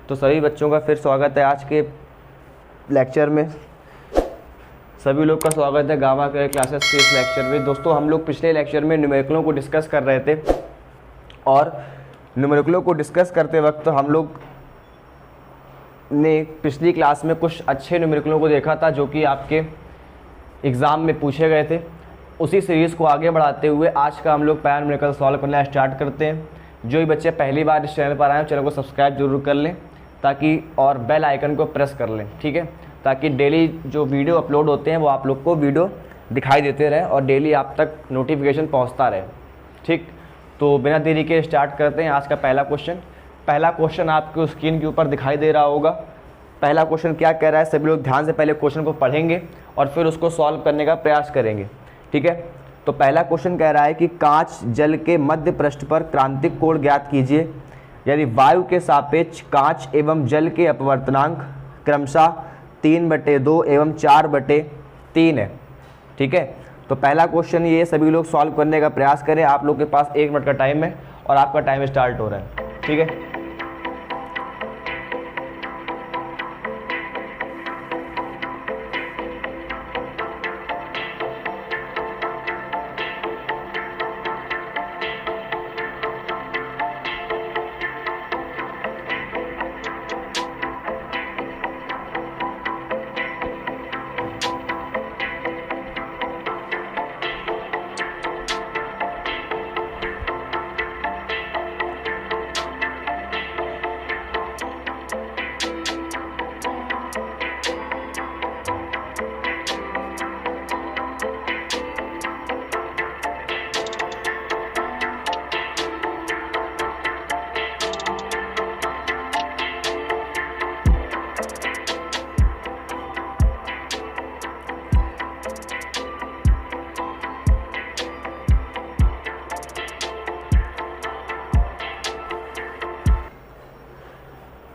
तो सभी बच्चों का फिर स्वागत है आज के लेक्चर में। सभी लोग का स्वागत है गामा के क्लासेस के इस लेक्चर में। दोस्तों हम लोग पिछले लेक्चर में न्यूमेरिकलों को डिस्कस कर रहे थे और न्यूमेरिकलों को डिस्कस करते वक्त हम लोग ने पिछली क्लास में कुछ अच्छे न्यूमेरिकलों को देखा था जो कि आपके एग्ज़ाम में पूछे गए थे। उसी सीरीज़ को आगे बढ़ाते हुए आज का हम लोग पैरा न्यूमेरिकल सॉल्व करना स्टार्ट करते हैं। जो भी बच्चे पहली बार इस चैनल पर आए चैनल को सब्सक्राइब जरूर कर लें ताकि और बेल आइकन को प्रेस कर लें, ठीक है, ताकि डेली जो वीडियो अपलोड होते हैं वो आप लोग को वीडियो दिखाई देते रहे और डेली आप तक नोटिफिकेशन पहुंचता रहे। ठीक, तो बिना देरी के स्टार्ट करते हैं आज का पहला क्वेश्चन। पहला क्वेश्चन आपको स्क्रीन के ऊपर दिखाई दे रहा होगा। पहला क्वेश्चन क्या कह रहा है, सभी लोग ध्यान से पहले क्वेश्चन को पढ़ेंगे और फिर उसको सॉल्व करने का प्रयास करेंगे, ठीक है। तो पहला क्वेश्चन कह रहा है कि कांच जल के मध्य पृष्ठ पर क्रांतिक कोण ज्ञात कीजिए यदि वायु के सापेक्ष कांच एवं जल के अपवर्तनांक क्रमशः 3/2 एवं 4/3 है, ठीक है। तो पहला क्वेश्चन ये सभी लोग सॉल्व करने का प्रयास करें। आप लोग के पास 1 मिनट का टाइम है और आपका टाइम स्टार्ट हो रहा है, ठीक है।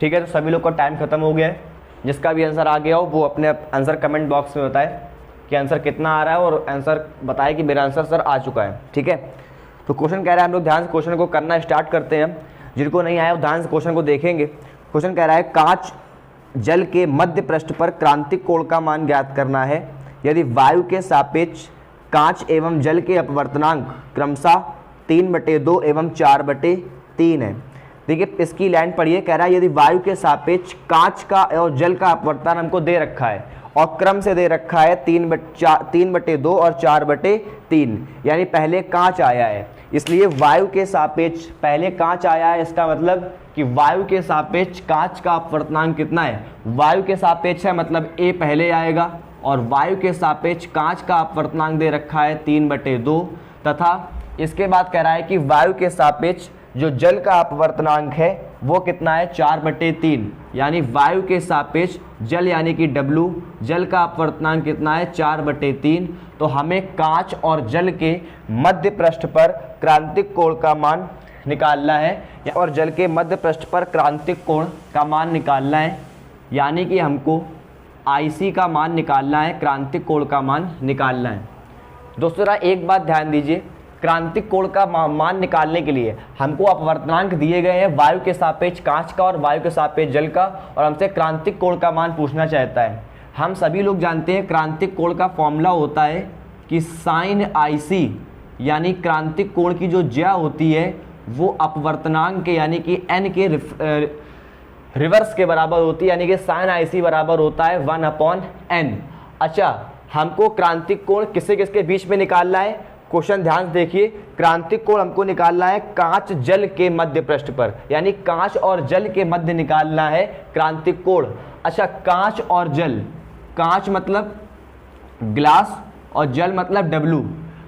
ठीक है, तो सभी लोग का टाइम खत्म हो गया है। जिसका भी आंसर आ गया हो वो अपने आंसर कमेंट बॉक्स में बताए कि आंसर कितना आ रहा है और आंसर बताए कि मेरा आंसर सर आ चुका है, ठीक है। तो क्वेश्चन कह रहा है, हम लोग ध्यान से क्वेश्चन को करना स्टार्ट करते हैं। जिनको नहीं आया वो ध्यान से क्वेश्चन को देखेंगे। क्वेश्चन कह रहा है कांच जल के मध्य पृष्ठ पर क्रांतिक कोण का मान ज्ञात करना है यदि वायु के सापेक्ष कांच एवं जल के अपवर्तनांक क्रमशः 3/2 एवं 4/3 है। देखिए इसकी लाइन पढ़िए, कह रहा है यदि वायु के सापेक्ष कांच का और जल का अपवर्तन हमको दे रखा है और क्रम से दे रखा है 3/2 और 4/3, यानी पहले कांच आया है इसलिए वायु के सापेक्ष पहले कांच आया है। इसका मतलब कि वायु के सापेक्ष कांच का अपवर्तनांक कितना है, वायु के सापेक्ष है मतलब ए पहले आएगा और वायु के सापेक्ष कांच का अपवर्तनांक दे रखा है 3/2 तथा इसके बाद कह रहा है कि वायु के सापेक्ष जो जल का अपवर्तनांक है वो कितना है 4/3, यानी वायु के सापेक्ष जल यानी कि W जल का अपवर्तनांक कितना है 4/3। तो हमें कांच और जल के मध्य पृष्ठ पर क्रांतिक कोण का मान निकालना है और जल के मध्य पृष्ठ पर क्रांतिक कोण का मान निकालना है, यानी कि हमको IC का मान निकालना है, क्रांतिक कोण का मान निकालना है। दोस्तों जरा एक बात ध्यान दीजिए, क्रांतिक कोण का मान निकालने के लिए हमको अपवर्तनांक दिए गए हैं वायु के सापेक्ष कांच का और वायु के सापेक्ष जल का और हमसे क्रांतिक कोण का मान पूछना चाहता है। हम सभी लोग जानते हैं क्रांतिक कोण का फॉर्मूला होता है कि साइन IC, यानी क्रांतिक कोण की जो ज्या होती है वो अपवर्तनांक के यानी कि n के रिवर्स के बराबर होती है, यानी कि साइन IC बराबर होता है 1/n। अच्छा, हमको क्रांतिक कोण किससे किसके बीच में निकालना है, क्वेश्चन ध्यान से देखिए। क्रांतिक कोण हमको निकालना है कांच जल के मध्य पृष्ठ पर, यानी कांच और जल के मध्य निकालना है क्रांतिक कोण। अच्छा, कांच और जल, कांच मतलब ग्लास और जल मतलब W।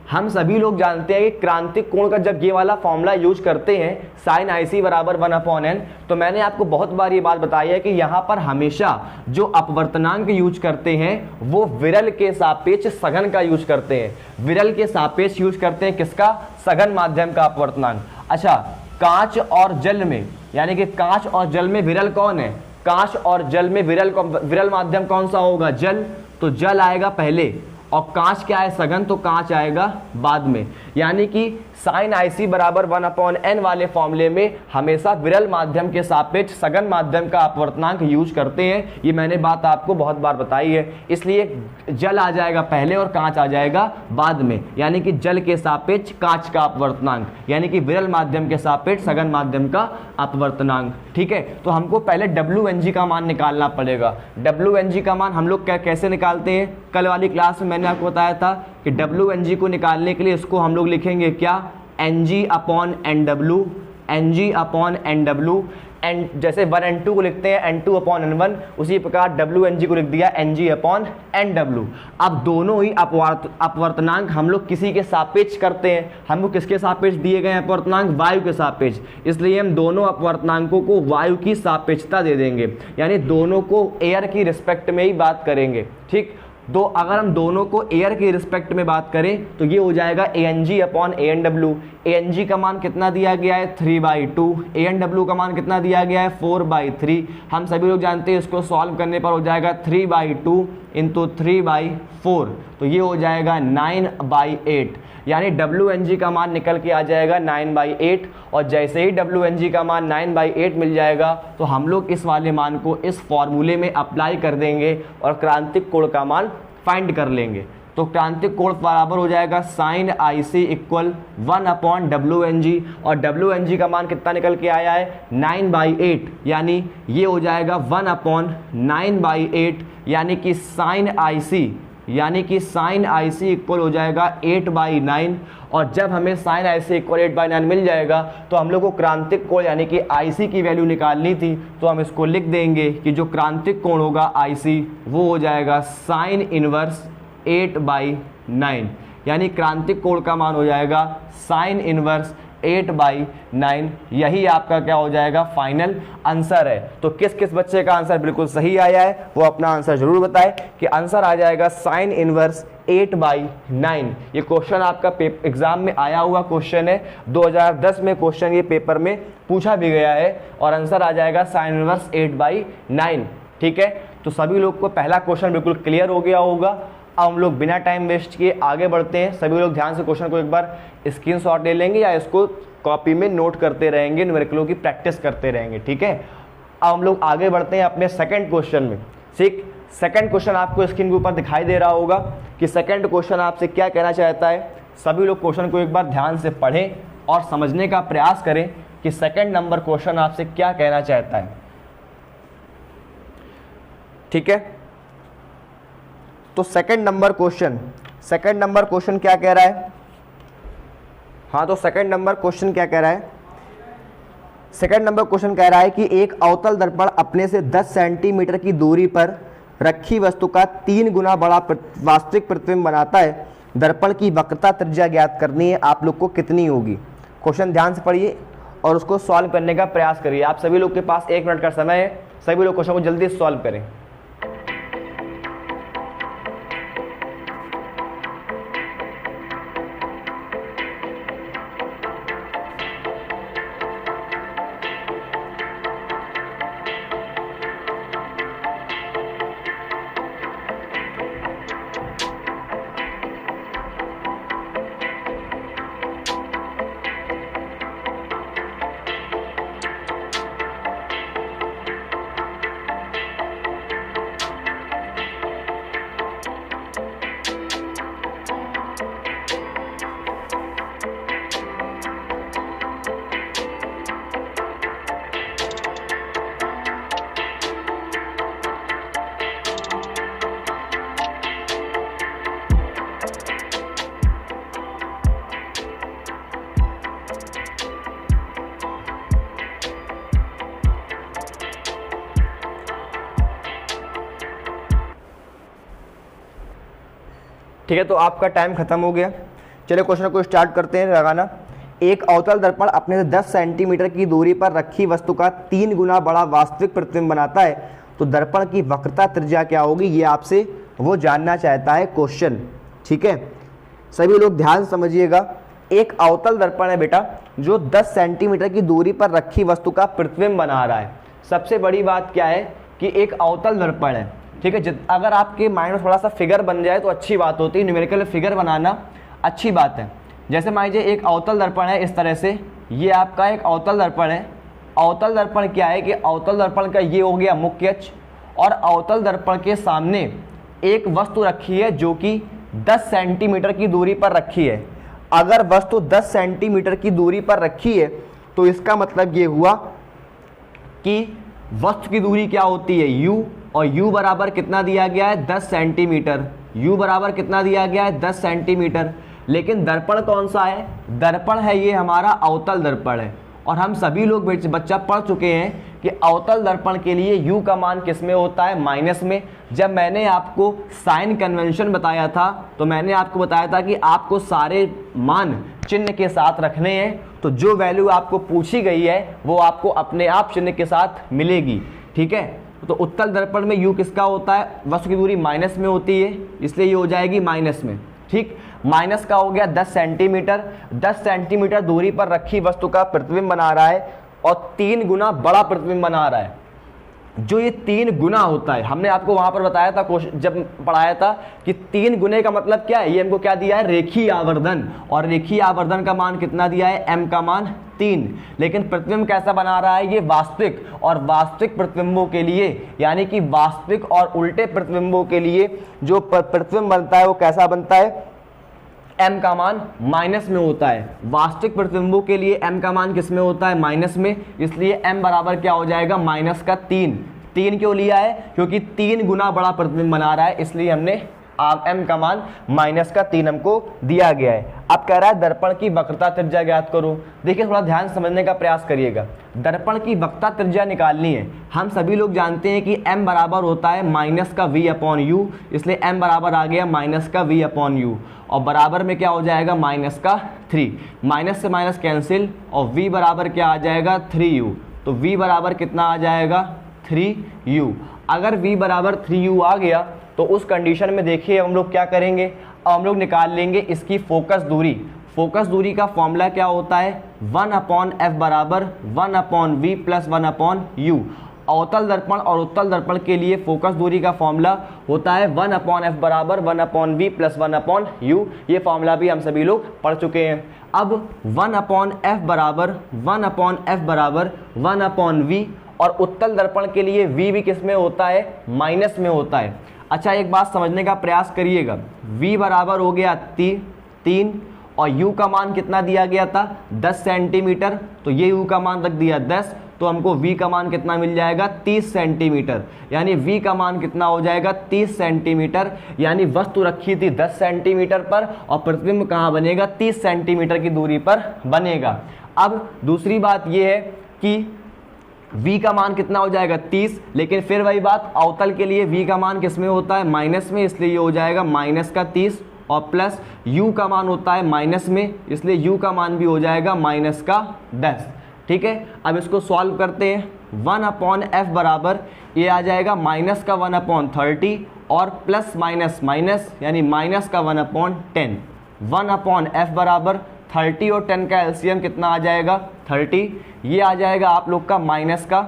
हम सभी लोग जानते हैं कि क्रांतिक कोण का जब ये वाला फॉर्मूला यूज करते हैं साइन IC बराबर 1/n, तो मैंने आपको बहुत बार ये बात बताई है कि यहाँ पर हमेशा जो अपवर्तनांक यूज करते हैं वो विरल के सापेक्ष सघन का यूज करते हैं। विरल के सापेक्ष यूज करते हैं किसका, सघन माध्यम का अपवर्तनांक। अच्छा, कांच और जल में, यानी कि कांच और जल में विरल कौन है, कांच और जल में विरल माध्यम कौन सा होगा, जल। तो जल आएगा पहले और कांच क्या है, सघन, तो कांच आएगा बाद में। यानी कि साइन IC बराबर 1/n वाले फॉर्मूले में हमेशा विरल माध्यम के सापेक्ष सघन माध्यम का अपवर्तनांक यूज करते हैं। ये मैंने बात आपको बहुत बार बताई है। इसलिए जल आ जाएगा पहले और कांच आ जाएगा बाद में, यानी कि जल के सापेक्ष कांच का अपवर्तनांक, यानी कि विरल माध्यम के सापेक्ष सघन माध्यम का अपवर्तनांक। ठीक है, तो हमको पहले WNG का मान निकालना पड़ेगा। WNG का मान हम लोग कैसे निकालते हैं? कल वाली क्लास में मैंने आपको बताया था कि WNG को निकालने के लिए इसको हम लोग लिखेंगे क्या? NG/NW, NG/NW। एंड जैसे 1N2 को लिखते हैं N2/N1, उसी प्रकार WNG को लिख दिया NG/NW। अब दोनों ही अपवर्तनांक हम लोग किसी के सापेक्ष करते हैं। हमको किसके सापेक्ष दिए गए अपवर्तनांक? वायु के सापेक्ष। इसलिए हम दोनों अपवर्तनांकों को वायु की सापेक्षता दे देंगे, यानी दोनों को एयर की रिस्पेक्ट में ही बात करेंगे। ठीक, तो अगर हम दोनों को एयर के रिस्पेक्ट में बात करें तो ये हो जाएगा ANG/ANW। ANG का मान कितना दिया गया है? 3/2। ANW का मान कितना दिया गया है? 4/3। हम सभी लोग जानते हैं इसको सॉल्व करने पर हो जाएगा 3/2 × 3/4, तो ये हो जाएगा 9/8, यानी WNG का मान निकल के आ जाएगा 9/8। और जैसे ही WNG का मान 9/8 मिल जाएगा तो हम लोग इस वाले मान को इस फॉर्मूले में अप्लाई कर देंगे और क्रांतिक कोण का मान फाइंड कर लेंगे। तो क्रांतिक कोण बराबर हो जाएगा साइन IC = 1/WNG, और WNG का मान कितना निकल के आया है? 9/8, यानी ये हो जाएगा 1/9/8, यानी कि साइन IC इक्वल हो जाएगा 8/9। और जब हमें साइन IC इक्वल 8/9 मिल जाएगा तो हम लोग को क्रांतिक कोण यानी कि IC की वैल्यू निकालनी थी, तो हम इसको लिख देंगे कि जो क्रांतिक कोण होगा IC वो हो जाएगा साइन इनवर्स 8/9, यानी क्रांतिक कोण का मान हो जाएगा साइन इनवर्स 8/9। यही आपका क्या हो जाएगा? फाइनल आंसर है। तो किस किस बच्चे का आंसर बिल्कुल सही आया है वो अपना आंसर जरूर बताए कि आंसर आ जाएगा साइन इनवर्स 8/9। ये क्वेश्चन आपका एग्जाम में आया हुआ क्वेश्चन है, 2010 में क्वेश्चन ये पेपर में पूछा भी गया है, और आंसर आ जाएगा साइन इनवर्स 8/9। ठीक है, तो सभी लोग को पहला क्वेश्चन बिल्कुल क्लियर हो गया होगा। अब हम लोग बिना टाइम वेस्ट किए आगे बढ़ते हैं। सभी लोग ध्यान से क्वेश्चन को एक बार स्क्रीनशॉट ले लेंगे या इसको कॉपी में नोट करते रहेंगे, न्यूमेरिकलों की प्रैक्टिस करते रहेंगे। ठीक है, अब हम लोग आगे बढ़ते हैं अपने सेकंड क्वेश्चन में। ठीक, सेकंड क्वेश्चन आपको स्क्रीन के ऊपर दिखाई दे रहा होगा कि सेकंड क्वेश्चन आपसे क्या कहना चाहता है। सभी लोग क्वेश्चन को एक बार ध्यान से पढ़ें और समझने का प्रयास करें कि सेकंड नंबर क्वेश्चन आपसे क्या कहना चाहता है। ठीक है, तो सेकंड नंबर क्वेश्चन क्या कह रहा है? हाँ, तो सेकंड नंबर क्वेश्चन क्या कह रहा है? सेकंड नंबर क्वेश्चन कह रहा है कि एक अवतल दर्पण अपने से 10 सेंटीमीटर की दूरी पर रखी वस्तु का 3 गुना बड़ा वास्तविक प्रतिबिंब बनाता है। दर्पण की वक्रता त्रिज्या ज्ञात करनी है, आप लोग को कितनी होगी? क्वेश्चन ध्यान से पढ़िए और उसको सॉल्व करने का प्रयास करिए। आप सभी लोग के पास 1 मिनट का समय है, सभी लोग क्वेश्चन को जल्दी सॉल्व करें। ठीक है, तो आपका टाइम खत्म हो गया। चलिए क्वेश्चन को स्टार्ट करते हैं लगाना। एक अवतल दर्पण अपने से 10 सेंटीमीटर की दूरी पर रखी वस्तु का 3 गुना बड़ा वास्तविक प्रतिबिंब बनाता है, तो दर्पण की वक्रता त्रिज्या क्या होगी, ये आपसे वो जानना चाहता है क्वेश्चन। ठीक है, सभी लोग ध्यान समझिएगा। एक अवतल दर्पण है बेटा जो 10 सेंटीमीटर की दूरी पर रखी वस्तु का प्रतिबिंब बना रहा है। सबसे बड़ी बात क्या है कि एक अवतल दर्पण है। ठीक है, अगर आपके माइंड में थोड़ा सा फिगर बन जाए तो अच्छी बात होती है, न्यूमेरिकल फिगर बनाना अच्छी बात है। जैसे मान लीजिए एक अवतल दर्पण है इस तरह से, ये आपका एक अवतल दर्पण है। अवतल दर्पण क्या है कि अवतल दर्पण का ये हो गया मुख्य अक्ष, और अवतल दर्पण के सामने एक वस्तु रखी है जो कि 10 सेंटीमीटर की दूरी पर रखी है। अगर वस्तु 10 सेंटीमीटर की दूरी पर रखी है तो इसका मतलब ये हुआ कि वस्तु की दूरी क्या होती है u, और u बराबर कितना दिया गया है 10 सेंटीमीटर। u बराबर कितना दिया गया है 10 सेंटीमीटर। लेकिन दर्पण कौन सा है? दर्पण है ये हमारा अवतल दर्पण है। और हम सभी लोग बच्चा पढ़ चुके हैं कि अवतल दर्पण के लिए u का मान किस में होता है? माइनस में। जब मैंने आपको साइन कन्वेंशन बताया था तो मैंने आपको बताया था कि आपको सारे मान चिन्ह के साथ रखने हैं, तो जो वैल्यू आपको पूछी गई है वो आपको अपने आप चिन्ह के साथ मिलेगी। ठीक है, तो उत्तल दर्पण में u किसका होता है? वस्तु की दूरी माइनस में होती है, इसलिए ये हो जाएगी माइनस में। ठीक, माइनस का हो गया 10 सेंटीमीटर। 10 सेंटीमीटर दूरी पर रखी वस्तु का प्रतिबिंब बना रहा है और 3 गुना बड़ा प्रतिबिंब बना रहा है। जो ये 3 गुना होता है, हमने आपको वहां पर बताया था जब पढ़ाया था कि 3 गुने का मतलब क्या है? ये हमको क्या दिया है? रेखीय आवर्धन। और रेखीय आवर्धन का मान कितना दिया है? m का मान 3। लेकिन प्रतिबिंब कैसा बना रहा है? ये वास्तविक। और वास्तविक प्रतिबिंबों के लिए, यानी कि वास्तविक और उल्टे प्रतिबिंबों के लिए जो प्रतिबिंब बनता है वो कैसा बनता है? m का मान माइनस में होता है। वास्तविक प्रतिबिंबों के लिए m का मान किस में होता है? माइनस में। इसलिए m बराबर क्या हो जाएगा? माइनस का 3। 3 क्यों लिया है? क्योंकि 3 गुना बड़ा प्रतिबिंब बना रहा है, इसलिए हमने m का मान माइनस का 3 हमको दिया गया है। अब कह रहा है दर्पण की वक्रता त्रिज्या ज्ञात करो। देखिए थोड़ा ध्यान समझने का प्रयास करिएगा। दर्पण की वक्रता त्रिज्या निकालनी है। हम सभी लोग जानते हैं कि m बराबर होता है माइनस का v अपॉन यू, इसलिए m बराबर आ गया माइनस का v अपॉन यू, और बराबर में क्या हो जाएगा? माइनस का 3। माइनस से माइनस कैंसिल, और v बराबर क्या आ जाएगा? 3u। तो v बराबर कितना आ जाएगा? 3u। अगर v बराबर 3u आ गया तो उस कंडीशन में देखिए हम लोग क्या करेंगे? अब हम लोग निकाल लेंगे इसकी फोकस दूरी। फोकस दूरी का फॉर्मूला क्या होता है? 1 अपॉन एफ बराबर 1 upon v plus 1 upon u. अवतल दर्पण और उत्तल दर्पण के लिए फोकस दूरी का फॉर्मूला होता है 1 अपॉन एफ बराबर 1 upon v plus 1 upon u. ये फॉर्मूला भी हम सभी लोग पढ़ चुके हैं। अब 1 अपॉन एफ बराबर 1 अपॉन एफ बराबर 1 अपॉन वी, और उत्तल दर्पण के लिए v भी किस में होता है? माइनस में होता है। अच्छा, एक बात समझने का प्रयास करिएगा। v बराबर हो गया 3 और u का मान कितना दिया गया था? 10 सेंटीमीटर। तो ये u का मान रख दिया 10, तो हमको v का मान कितना मिल जाएगा? 30 सेंटीमीटर। यानी v का मान कितना हो जाएगा? 30 सेंटीमीटर। यानी वस्तु रखी थी 10 सेंटीमीटर पर और प्रतिबिंब कहाँ बनेगा? 30 सेंटीमीटर की दूरी पर बनेगा। अब दूसरी बात यह है कि v का मान कितना हो जाएगा? 30। लेकिन फिर वही बात, अवतल के लिए v का मान किस में होता है? माइनस में, इसलिए ये हो जाएगा माइनस का 30, और प्लस u का मान होता है माइनस में, इसलिए u का मान भी हो जाएगा माइनस का 10। ठीक है, अब इसको सॉल्व करते हैं। 1 अपॉन एफ बराबर ये आ जाएगा माइनस का 1 अपॉन 30 और प्लस माइनस माइनस, यानी माइनस का 1 अपॉन 10। 1 अपॉन एफ बराबर 30 और 10 का एलसीएम कितना आ जाएगा? 30। ये आ जाएगा आप लोग का माइनस का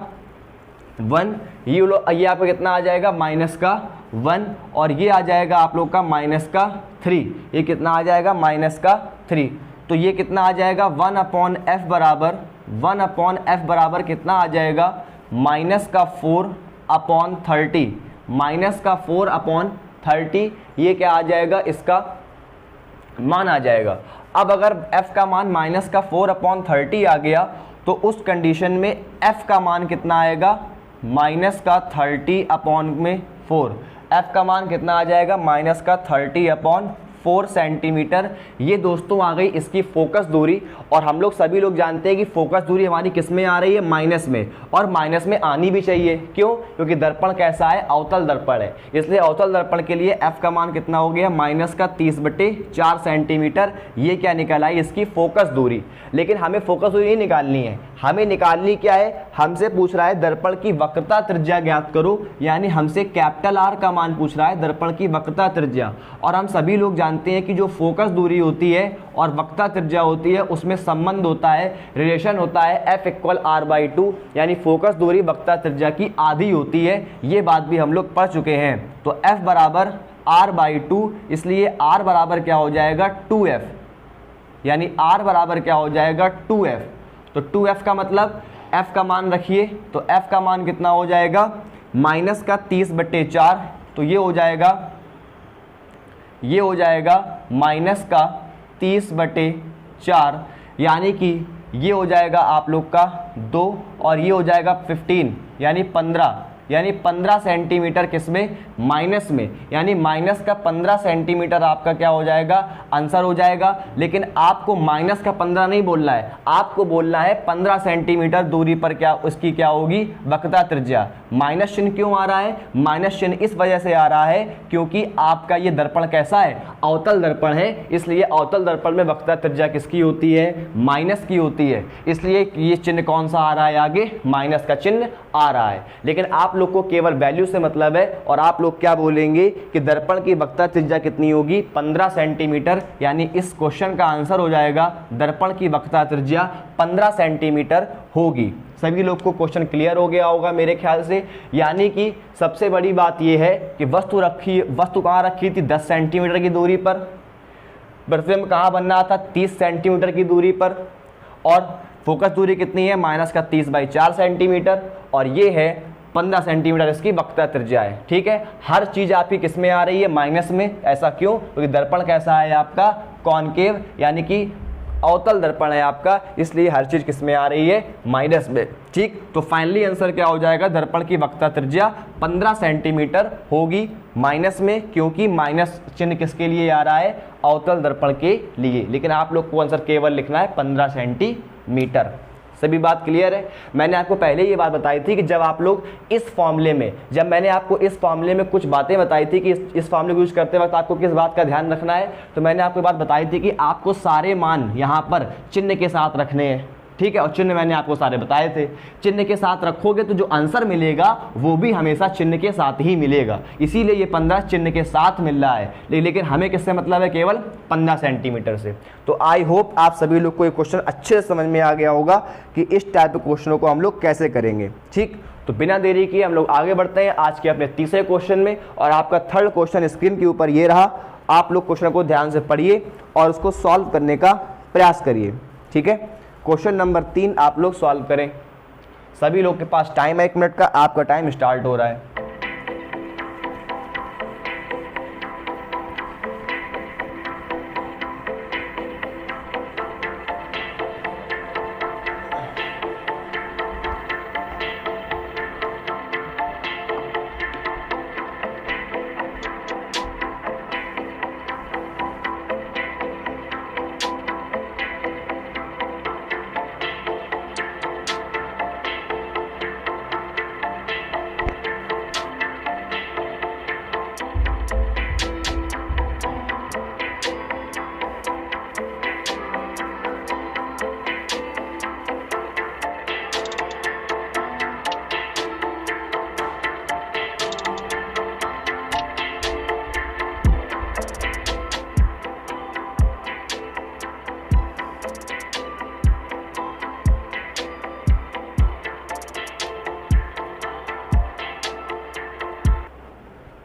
1, ये आपका कितना आ जाएगा? माइनस का 1, और ये आ जाएगा आप लोग का माइनस का 3। ये कितना आ जाएगा? माइनस का 3। तो ये कितना आ जाएगा? 1 अपॉन एफ बराबर 1 अपॉन एफ बराबर कितना आ जाएगा? माइनस का 4 अपॉन 30। माइनस का 4 अपॉन 30, ये क्या आ जाएगा? इसका मान आ जाएगा। अब अगर f का मान माइनस का 4 अपॉन 30 आ गया तो उस कंडीशन में f का मान कितना आएगा? माइनस का 30 अपॉन में 4। f का मान कितना आ जाएगा? माइनस का 30 अपॉन 4 सेंटीमीटर। ये दोस्तों आ गई इसकी फोकस दूरी। और हम लोग सभी लोग जानते हैं कि फोकस दूरी हमारी किस में आ रही है? माइनस में, और माइनस में आनी भी चाहिए। क्यों? क्योंकि दर्पण कैसा है? अवतल दर्पण है, इसलिए अवतल दर्पण के लिए f का मान कितना हो गया? माइनस का 30/4 सेंटीमीटर। ये क्या निकल आई? इसकी फोकस दूरी। लेकिन हमें फोकस दूरी नहीं निकालनी है, हमें निकालनी क्या है? हमसे पूछ रहा है दर्पण की वक्रता त्रिज्या ज्ञात करो, यानी हमसे कैपिटल R का मान पूछ रहा है, दर्पण की वक्रता त्रिज्या। और हम सभी लोग जानते हैं कि जो फोकस दूरी होती है और वक्रता त्रिज्या होती है उसमें संबंध होता है, रिलेशन होता है F = R/2, यानी फोकस दूरी वक्रता त्रिज्या की आधी होती है। ये बात भी हम लोग पढ़ चुके हैं। तो F बराबर R/2, इसलिए R बराबर क्या हो जाएगा? 2F। यानी r बराबर क्या हो जाएगा 2f। तो 2f का मतलब f का मान रखिए, तो f का मान कितना हो जाएगा माइनस का 30/4, तो ये हो जाएगा माइनस का 30/4, यानी कि ये हो जाएगा आप लोग का 2 और ये हो जाएगा 15 यानी 15 सेंटीमीटर किसमें माइनस में, यानी माइनस का 15 सेंटीमीटर आपका क्या हो जाएगा आंसर हो जाएगा। लेकिन आपको माइनस का 15 नहीं बोलना है, आपको बोलना है 15 सेंटीमीटर दूरी पर क्या उसकी क्या होगी वक्रता त्रिज्या। माइनस चिन्ह क्यों आ रहा है, माइनस चिन्ह इस वजह से आ रहा है क्योंकि आपका ये दर्पण कैसा है अवतल दर्पण है, इसलिए अवतल दर्पण में वक्रता त्रिज्या किसकी होती है माइनस की होती है, इसलिए ये चिन्ह कौन सा आ रहा है आगे माइनस का चिन्ह आ रहा है। लेकिन आप लोग को केवल वैल्यू से मतलब है और आप लोग क्या बोलेंगे कि दर्पण की वक्रता त्रिज्या कितनी होगी 15 सेंटीमीटर, यानी इस क्वेश्चन का आंसर हो जाएगा दर्पण की वक्रता त्रिज्या 15 सेंटीमीटर होगी। सभी लोग को क्वेश्चन क्लियर हो गया होगा मेरे ख्याल से। यानी कि सबसे बड़ी बात यह है कि वस्तु कहाँ रखी थी 10 सेंटीमीटर की दूरी पर, प्रतिबिंब कहाँ बनना था 30 सेंटीमीटर की दूरी पर, और फोकस दूरी कितनी है माइनस का 30/4 सेंटीमीटर, और ये है 15 सेंटीमीटर इसकी वक्रता त्रिज्या है। ठीक है, हर चीज आपकी किस में आ रही है माइनस में, ऐसा क्यों क्योंकि दर्पण कैसा है आपका कॉनकेव यानी कि अवतल दर्पण है आपका, इसलिए हर चीज किस में आ रही है माइनस में। ठीक, तो फाइनली आंसर क्या हो जाएगा दर्पण की वक्रता त्रिज्या 15 सेंटीमीटर होगी माइनस में, क्योंकि माइनस चिन्ह किसके लिए आ रहा है अवतल दर्पण के लिए। लेकिन आप लोग को आंसर केवल लिखना है 15 सेंटीमीटर। सभी बात क्लियर है। मैंने आपको पहले ये बात बताई थी कि जब आप लोग इस फॉर्मूले में, जब मैंने आपको इस फॉर्मूले में कुछ बातें बताई थी कि इस फॉर्मूले को यूज करते वक्त आपको किस बात का ध्यान रखना है, तो मैंने आपको बात बताई थी कि आपको सारे मान यहाँ पर चिन्ह के साथ रखने हैं। ठीक है, और चिन्ह मैंने आपको सारे बताए थे, चिन्ह के साथ रखोगे तो जो आंसर मिलेगा वो भी हमेशा चिन्ह के साथ ही मिलेगा, इसीलिए ये 15 चिन्ह के साथ मिल रहा है। लेकिन हमें किससे मतलब है केवल 15 सेंटीमीटर से। तो आई होप आप सभी लोग को ये क्वेश्चन अच्छे से समझ में आ गया होगा कि इस टाइप के क्वेश्चनों को हम लोग कैसे करेंगे। ठीक, तो बिना देरी किए हम लोग आगे बढ़ते हैं आज के अपने तीसरे क्वेश्चन में, और आपका थर्ड क्वेश्चन स्क्रीन के ऊपर ये रहा। आप लोग क्वेश्चन को ध्यान से पढ़िए और उसको सॉल्व करने का प्रयास करिए। ठीक है, क्वेश्चन नंबर 3 आप लोग सॉल्व करें। सभी लोग के पास टाइम है 1 मिनट का, आपका टाइम स्टार्ट हो रहा है।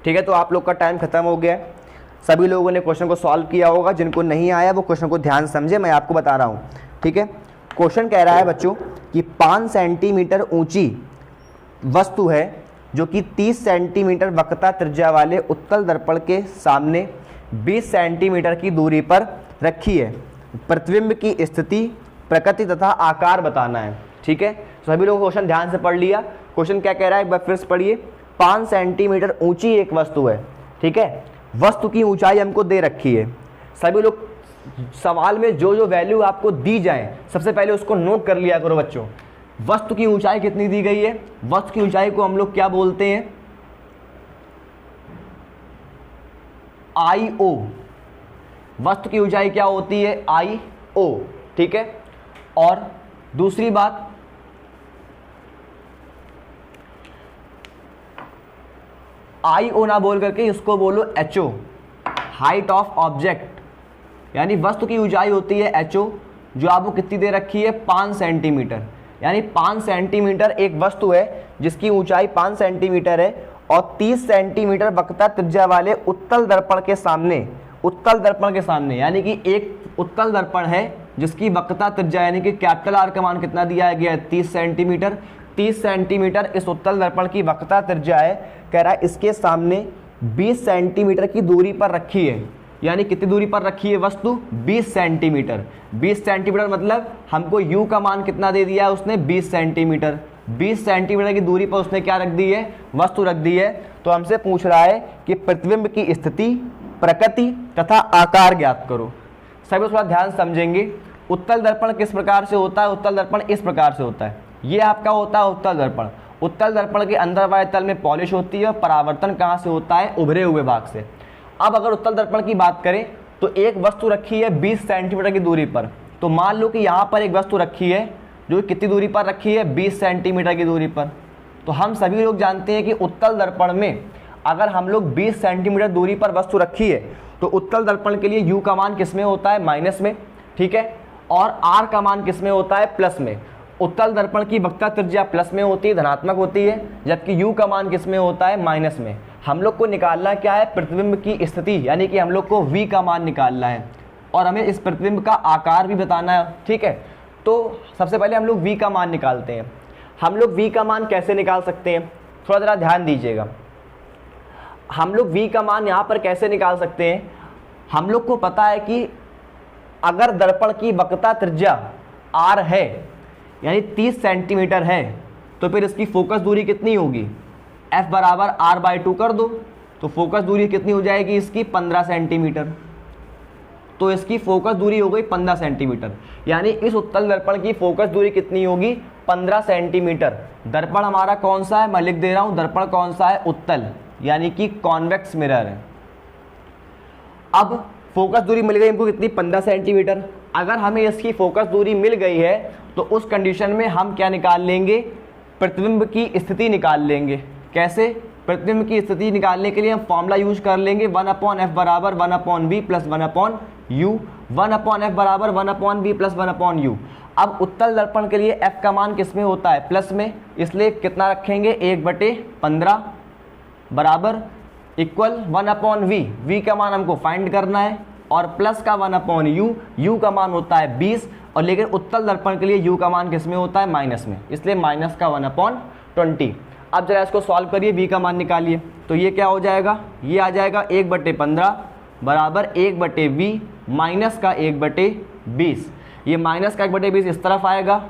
ठीक है, तो आप लोग का टाइम खत्म हो गया है। सभी लोगों ने क्वेश्चन को सॉल्व किया होगा, जिनको नहीं आया वो क्वेश्चन को ध्यान समझे, मैं आपको बता रहा हूँ। ठीक है, क्वेश्चन कह रहा है बच्चों कि 5 सेंटीमीटर ऊंची वस्तु है जो कि 30 सेंटीमीटर वक्रता त्रिज्या वाले उत्तल दर्पण के सामने 20 सेंटीमीटर की दूरी पर रखी है। प्रतिबिंब की स्थिति, प्रकृति तथा आकार बताना है। ठीक है, सभी लोगों को क्वेश्चन ध्यान से पढ़ लिया। क्वेश्चन क्या कह रहा है एक बार फिर से पढ़िए। 5 सेंटीमीटर ऊंची एक वस्तु है। ठीक है, वस्तु की ऊंचाई हमको दे रखी है। सभी लोग सवाल में जो जो वैल्यू आपको दी जाए सबसे पहले उसको नोट कर लिया करो बच्चों। वस्तु की ऊंचाई कितनी दी गई है? वस्तु की ऊंचाई को हम लोग क्या बोलते हैं? IO। वस्तु की ऊंचाई क्या होती है? IO। ठीक है, और दूसरी बात, IO ना बोल करके इसको बोलो HO, हाइट ऑफ ऑब्जेक्ट। यानी वस्तु की ऊंचाई होती है HO, जो आपको कितनी दे रखी है? 5 सेंटीमीटर। यानी 5 सेंटीमीटर एक वस्तु है जिसकी ऊंचाई 5 सेंटीमीटर है और 30 सेंटीमीटर वक्रता त्रिज्या वाले उत्तल दर्पण के सामने उत्तल दर्पण के सामने, यानी कि एक उत्तल दर्पण है जिसकी वक्रता त्रिज्या यानी कि कैपिटल आर का मान कितना दिया गया है 30 सेंटीमीटर। 30 सेंटीमीटर इस उत्तल दर्पण की वक्रता त्रिज्या है। कह रहा है इसके सामने 20 सेंटीमीटर की दूरी पर रखी है, यानी कितनी दूरी पर रखी है वस्तु 20 सेंटीमीटर। 20 सेंटीमीटर मतलब हमको u का मान कितना दे दिया है उसने 20 सेंटीमीटर। 20 सेंटीमीटर की दूरी पर उसने क्या रख दी है, वस्तु रख दी है। तो हमसे पूछ रहा है कि प्रतिबिंब की स्थिति, प्रकृति तथा आकार ज्ञात करो। सभी थोड़ा ध्यान समझेंगे। उत्तल दर्पण किस प्रकार से होता है, उत्तल दर्पण इस प्रकार से होता है। ये आपका होता है उत्तल दर्पण। उत्तल दर्पण के अंदर वाले तल में पॉलिश होती है और परावर्तन कहाँ से होता है, उभरे हुए भाग से। अब अगर उत्तल दर्पण की बात करें तो एक वस्तु रखी है 20 सेंटीमीटर की दूरी पर। तो मान लो कि यहाँ पर एक वस्तु रखी है जो कितनी दूरी पर रखी है 20 सेंटीमीटर की दूरी पर। तो हम सभी लोग जानते हैं कि उत्तल दर्पण में अगर हम लोग 20 सेंटीमीटर दूरी पर वस्तु रखी है तो उत्तल दर्पण के लिए u का मान किस में होता है, माइनस में, ठीक है, और r का मान किस में होता है, प्लस में। उत्तल दर्पण की वक्रता त्रिज्या प्लस में होती है, धनात्मक होती है, जबकि u का मान किस में होता है, माइनस में। हम लोग को निकालना क्या है, प्रतिबिंब की स्थिति, यानी कि हम लोग को v का मान निकालना है और हमें इस प्रतिबिंब का आकार भी बताना है, ठीक है। तो सबसे पहले हम लोग v का मान निकालते हैं। हम लोग v का मान कैसे निकाल सकते हैं, थोड़ा ज़रा ध्यान दीजिएगा। हम लोग v का मान यहाँ पर कैसे निकाल सकते हैं, हम लोग को पता है कि अगर दर्पण की वक्रता त्रिज्या r है यानी 30 सेंटीमीटर है तो फिर इसकी फोकस दूरी कितनी होगी, f बराबर r/2 कर दो तो फोकस दूरी कितनी हो जाएगी इसकी 15 सेंटीमीटर। तो इसकी फोकस दूरी हो गई 15 सेंटीमीटर, यानी इस उत्तल दर्पण की फोकस दूरी कितनी होगी 15 सेंटीमीटर। दर्पण हमारा कौन सा है, मैं लिख दे रहा हूं, दर्पण कौन सा है, उत्तल, यानी कि कॉन्वेक्स मिरर है। अब फोकस दूरी मिल गई हमको कितनी, 15 सेंटीमीटर। अगर हमें इसकी फोकस दूरी मिल गई है तो उस कंडीशन में हम क्या निकाल लेंगे, प्रतिबिंब की स्थिति निकाल लेंगे। कैसे, प्रतिबिंब की स्थिति निकालने के लिए हम फॉर्मूला यूज कर लेंगे 1/f बराबर 1/v प्लस 1/u। 1/f बराबर 1/v प्लस 1/u। अब उत्तल दर्पण के लिए f का मान किस में होता है, प्लस में, इसलिए कितना रखेंगे 1/15 बराबर इक्वल 1/v। v का मान हमको फाइंड करना है और प्लस का 1/u, u का मान होता है 20, और लेकिन उत्तल दर्पण के लिए u का मान किस में होता है, माइनस में, इसलिए माइनस का 1/20। अब जरा इसको सॉल्व करिए, v का मान निकालिए। तो ये क्या हो जाएगा, ये आ जाएगा 1/15 बराबर 1/v माइनस का 1/20। ये माइनस का 1/20 इस तरफ आएगा,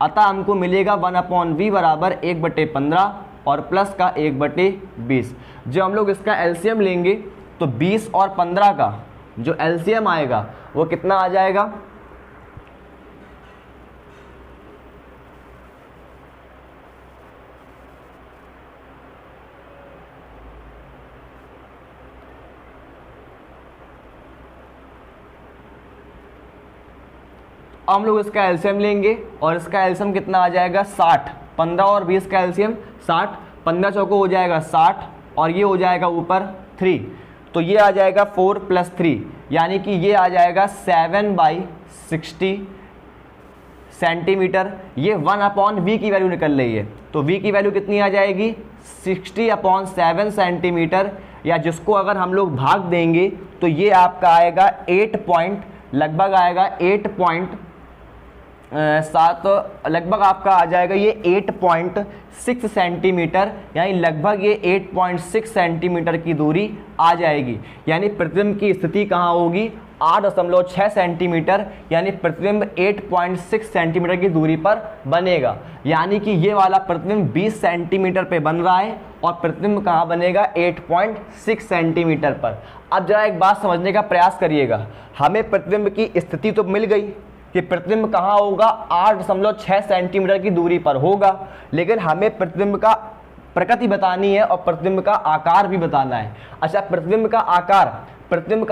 अतः हमको मिलेगा 1/v बराबर 1/15 और प्लस का 1/20। जब हम लोग इसका एलसीएम लेंगे तो 20 और 15 का जो एलसीएम आएगा वो कितना आ जाएगा, हम लोग इसका एलसीएम लेंगे और इसका एलसीएम कितना आ जाएगा 60। 15 और 20 का एलसीएम 60, 15 चौको हो जाएगा 60 और ये हो जाएगा ऊपर 3, तो ये आ जाएगा 4 + 3, यानी कि ये आ जाएगा 7/60 सेंटीमीटर। ये 1/v की वैल्यू निकल रही है, तो v की वैल्यू कितनी आ जाएगी 60/7 सेंटीमीटर, या जिसको अगर हम लोग भाग देंगे तो ये आपका आएगा 8 पॉइंट, लगभग आएगा 8.7, लगभग आपका आ जाएगा ये 8.6 सेंटीमीटर, यानी लगभग ये 8.6 सेंटीमीटर की दूरी आ जाएगी। यानी प्रतिबिंब की स्थिति कहाँ होगी, 8.6 सेंटीमीटर, यानी प्रतिबिंब 8.6 सेंटीमीटर की दूरी पर बनेगा। यानी कि ये वाला प्रतिबिंब 20 सेंटीमीटर पे बन रहा है और प्रतिबिंब कहाँ बनेगा 8.6 सेंटीमीटर पर। अब जरा एक बात समझने का प्रयास करिएगा, हमें प्रतिबिंब की स्थिति तो मिल गई कि प्रतिबिंब कहाँ होगा 8.6 सेंटीमीटर की दूरी पर होगा, लेकिन हमें प्रतिबिंब का प्रकृति बतानी है और प्रतिबिंब का आकार भी बताना है। अच्छा, प्रतिबिंब का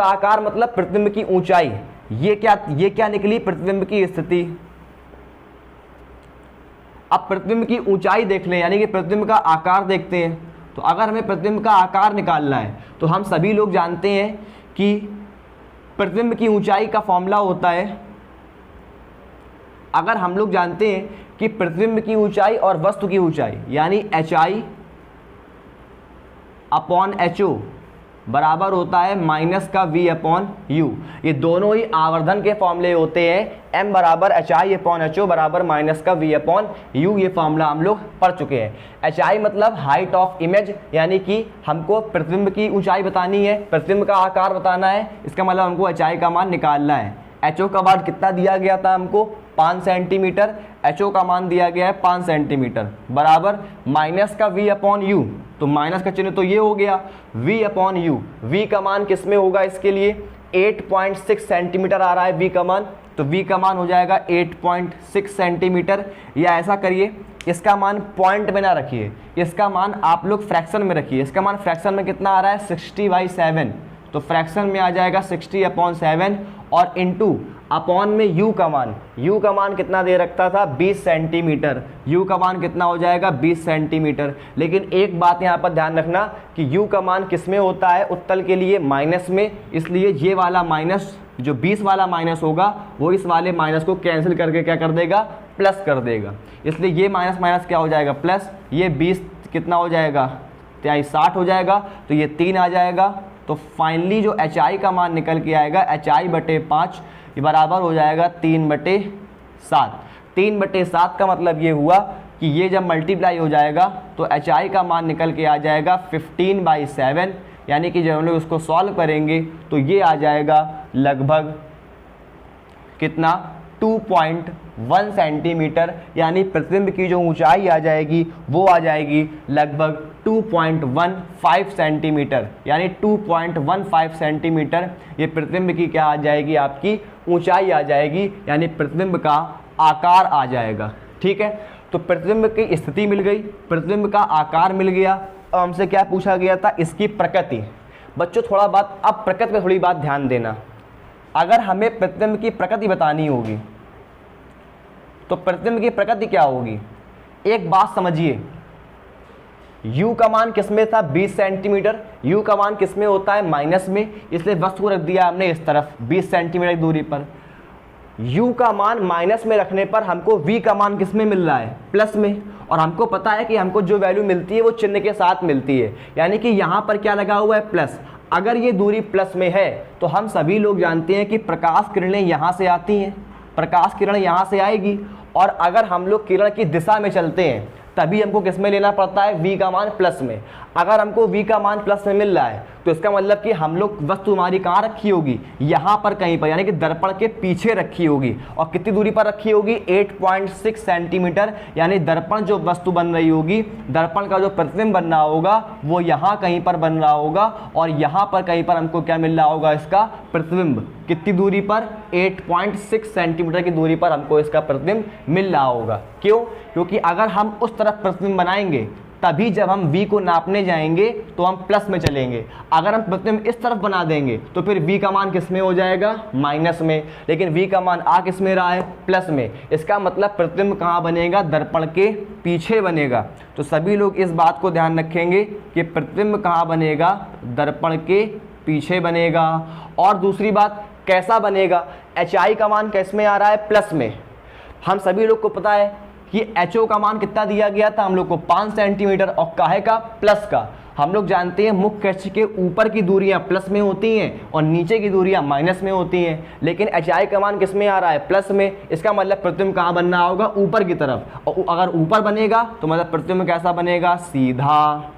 आकार मतलब प्रतिबिंब की ऊंचाई। ये क्या निकली, प्रतिबिंब की स्थिति। अब प्रतिबिंब की ऊंचाई देख लें, यानी कि प्रतिबिंब का आकार देखते हैं। तो अगर हमें प्रतिबिंब का आकार निकालना है तो हम सभी लोग जानते हैं कि प्रतिबिंब की ऊंचाई का फॉर्मूला होता है, अगर हम लोग जानते हैं कि प्रतिबिंब की ऊंचाई और वस्तु की ऊंचाई यानी HI/HO बराबर होता है माइनस का v अपॉन यू। ये दोनों ही आवर्धन के फॉर्मूले होते हैं। m बराबर h i upon h o बराबर माइनस का v अपॉन यू। ये फॉर्मूला हम लोग पढ़ चुके हैं। एच आई मतलब हाइट ऑफ इमेज, यानी कि हमको प्रतिबिंब की ऊंचाई बतानी है, प्रतिबिंब का आकार बताना है, इसका मतलब हमको एच आई का मान निकालना है। एच ओ का मान कितना दिया गया था हमको, 5 सेंटीमीटर। एच ओ का मान दिया गया है 5 सेंटीमीटर बराबर माइनस का v अपॉन यू। तो माइनस का चिन्ह तो ये हो गया, v अपॉन यू। v का मान किस में होगा, इसके लिए 8.6 सेंटीमीटर आ रहा है v का मान, तो v का मान हो जाएगा 8.6 सेंटीमीटर। या ऐसा करिए, इसका मान पॉइंट में ना रखिए, इसका मान आप लोग फ्रैक्शन में रखिए। इसका मान फ्रैक्शन में कितना आ रहा है, 60/7, तो फ्रैक्शन में आ जाएगा 60/7 और इनटू अपॉन में u का मान कितना दे रखता था, 20 सेंटीमीटर। u का मान कितना हो जाएगा, 20 सेंटीमीटर। लेकिन एक बात यहाँ पर ध्यान रखना कि u का मान किस में होता है, उत्तल के लिए माइनस में, इसलिए ये वाला माइनस, जो 20 वाला माइनस होगा वो इस वाले माइनस को कैंसिल करके क्या कर देगा, प्लस कर देगा। इसलिए ये माइनस माइनस क्या हो जाएगा, प्लस। ये 20 कितना हो जाएगा, तो यहाँ 60 हो जाएगा, तो ये 3 आ जाएगा। तो फाइनली जो एच आई का मान निकल के आएगा, एच आई बटे 5 ये बराबर हो जाएगा 3/7। 3/7 का मतलब ये हुआ कि ये जब मल्टीप्लाई हो जाएगा तो एच आई का मान निकल के आ जाएगा 15/7, यानी कि जब हम लोग उसको सॉल्व करेंगे तो ये आ जाएगा लगभग कितना, 2.1 सेंटीमीटर। यानी प्रतिबिंब की जो ऊंचाई आ जाएगी वो आ जाएगी लगभग 2.15 सेंटीमीटर, यानी 2.15 सेंटीमीटर ये प्रतिबिंब की क्या आ जाएगी, आपकी ऊंचाई आ जाएगी, यानी प्रतिबिंब का आकार आ जाएगा। ठीक है, तो प्रतिबिंब की स्थिति मिल गई, प्रतिबिंब का आकार मिल गया। अब हमसे क्या पूछा गया था, इसकी प्रकृति। बच्चों थोड़ा बात, अब प्रकृति पे थोड़ी बात ध्यान देना। अगर हमें प्रतिबिंब की प्रकृति बतानी होगी तो प्रतिबिंब की प्रकृति क्या होगी, एक बात समझिए, u का मान किस में था, 20 सेंटीमीटर। u का मान किस में होता है, माइनस में, इसलिए वस्तु को रख दिया हमने इस तरफ 20 सेंटीमीटर की दूरी पर। u का मान माइनस में रखने पर हमको v का मान किस में मिल रहा है, प्लस में। और हमको पता है कि हमको जो वैल्यू मिलती है वो चिन्ह के साथ मिलती है, यानी कि यहाँ पर क्या लगा हुआ है, प्लस। अगर ये दूरी प्लस में है तो हम सभी लोग जानते हैं कि प्रकाश किरणें यहाँ से आती हैं, प्रकाश किरण यहाँ से आएगी, और अगर हम लोग किरण की दिशा में चलते हैं तभी हमको किस में लेना पड़ता है, v का मान प्लस में। अगर हमको v का मान प्लस में मिल रहा है तो इसका मतलब कि हम लोग वस्तु हमारी कहाँ रखी होगी, यहाँ पर कहीं पर, यानी कि दर्पण के पीछे रखी होगी। और कितनी दूरी पर रखी होगी, 8.6 सेंटीमीटर। यानी दर्पण जो वस्तु बन रही होगी, दर्पण का जो प्रतिबिंब बन रहा होगा वो यहाँ कहीं पर बन रहा होगा, और यहाँ पर कहीं पर हमको क्या मिल रहा होगा, इसका प्रतिबिंब। कितनी दूरी पर, 8.6 सेंटीमीटर की दूरी पर हमको इसका प्रतिबिंब मिल रहा होगा। क्यों, क्योंकि अगर हम उस तरफ प्रतिबिंब बनाएंगे तभी जब हम v को नापने जाएंगे तो हम प्लस में चलेंगे। अगर हम प्रतिबिंब इस तरफ बना देंगे तो फिर v का मान किस में हो जाएगा, माइनस में। लेकिन v का मान आ किस में रहा है, प्लस में। इसका मतलब प्रतिबिंब कहाँ बनेगा, दर्पण के पीछे बनेगा। तो सभी लोग इस बात को ध्यान रखेंगे कि प्रतिबिंब कहाँ बनेगा, दर्पण के पीछे बनेगा। और दूसरी बात, कैसा बनेगा, एच आई का मान किस में आ रहा है, प्लस में। हम सभी लोग को पता है कि एच ओ का मान कितना दिया गया था हम लोग को, 5 सेंटीमीटर, और काहे का, प्लस का। हम लोग जानते हैं मुख्य अक्ष के ऊपर की दूरियां प्लस में होती हैं और नीचे की दूरियां माइनस में होती हैं। लेकिन एच आई का मान किस में आ रहा है, प्लस में। इसका मतलब प्रतिबिंब कहाँ बनना होगा, ऊपर की तरफ। और अगर ऊपर बनेगा तो मतलब प्रतिबिंब कैसा बनेगा, सीधा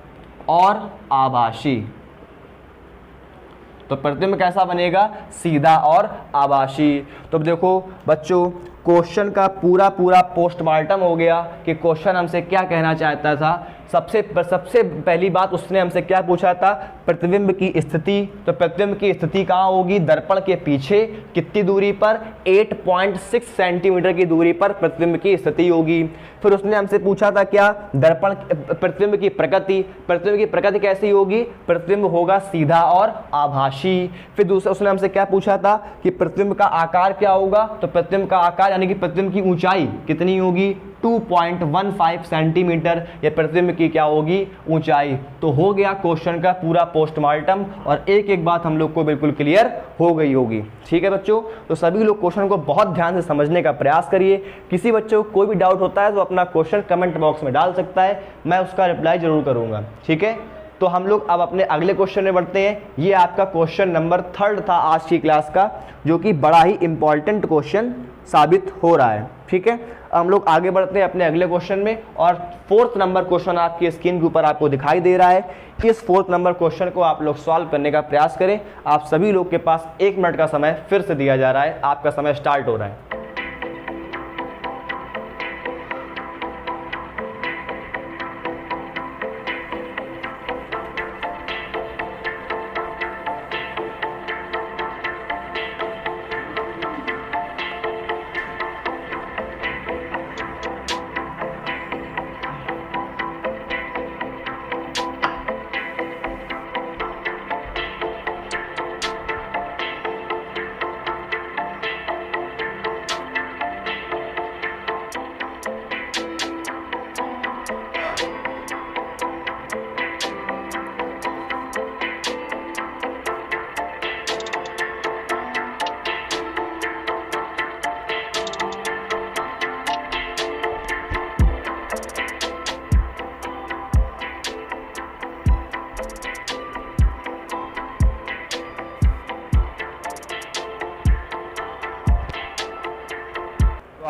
और आभासी। तो प्रतिबिंब कैसा बनेगा, सीधा और आभासी। तो देखो बच्चों, क्वेश्चन का पूरा पोस्टमार्टम हो गया कि क्वेश्चन हमसे क्या कहना चाहता था। सबसे पहली बात उसने हमसे क्या पूछा था, प्रतिबिंब की स्थिति। तो प्रतिबिंब की स्थिति कहाँ होगी, दर्पण के पीछे। कितनी दूरी पर, 8.6 सेंटीमीटर की दूरी पर प्रतिबिंब की स्थिति होगी। फिर उसने हमसे पूछा था क्या, दर्पण प्रतिबिंब की प्रकृति। प्रतिबिंब की प्रकृति कैसी होगी, प्रतिबिंब होगा सीधा और आभासी। फिर दूसरा उसने हमसे क्या पूछा था कि प्रतिबिंब का आकार क्या होगा। तो प्रतिबिंब का आकार यानी कि प्रतिबिंब की ऊंचाई कितनी होगी, 2.15 सेंटीमीटर। ये प्रतिबिंब की क्या होगी, ऊंचाई। तो हो गया क्वेश्चन का पूरा पोस्टमार्टम, और एक एक बात हम लोग को बिल्कुल क्लियर हो गई होगी। ठीक है बच्चों, तो सभी लोग क्वेश्चन को बहुत ध्यान से समझने का प्रयास करिए। किसी बच्चे को कोई भी डाउट होता है तो अपना क्वेश्चन कमेंट बॉक्स में डाल सकता है, मैं उसका रिप्लाई जरूर करूंगा। ठीक है, तो हम लोग अब अपने अगले क्वेश्चन में बढ़ते हैं। ये आपका क्वेश्चन नंबर 3 था आज की क्लास का, जो कि बड़ा ही इंपॉर्टेंट क्वेश्चन साबित हो रहा है। ठीक है, हम लोग आगे बढ़ते हैं अपने अगले क्वेश्चन में, और 4th नंबर क्वेश्चन आपकी स्क्रीन के ऊपर आपको दिखाई दे रहा है। इस 4th नंबर क्वेश्चन को आप लोग सॉल्व करने का प्रयास करें। आप सभी लोग के पास 1 मिनट का समय फिर से दिया जा रहा है, आपका समय स्टार्ट हो रहा है।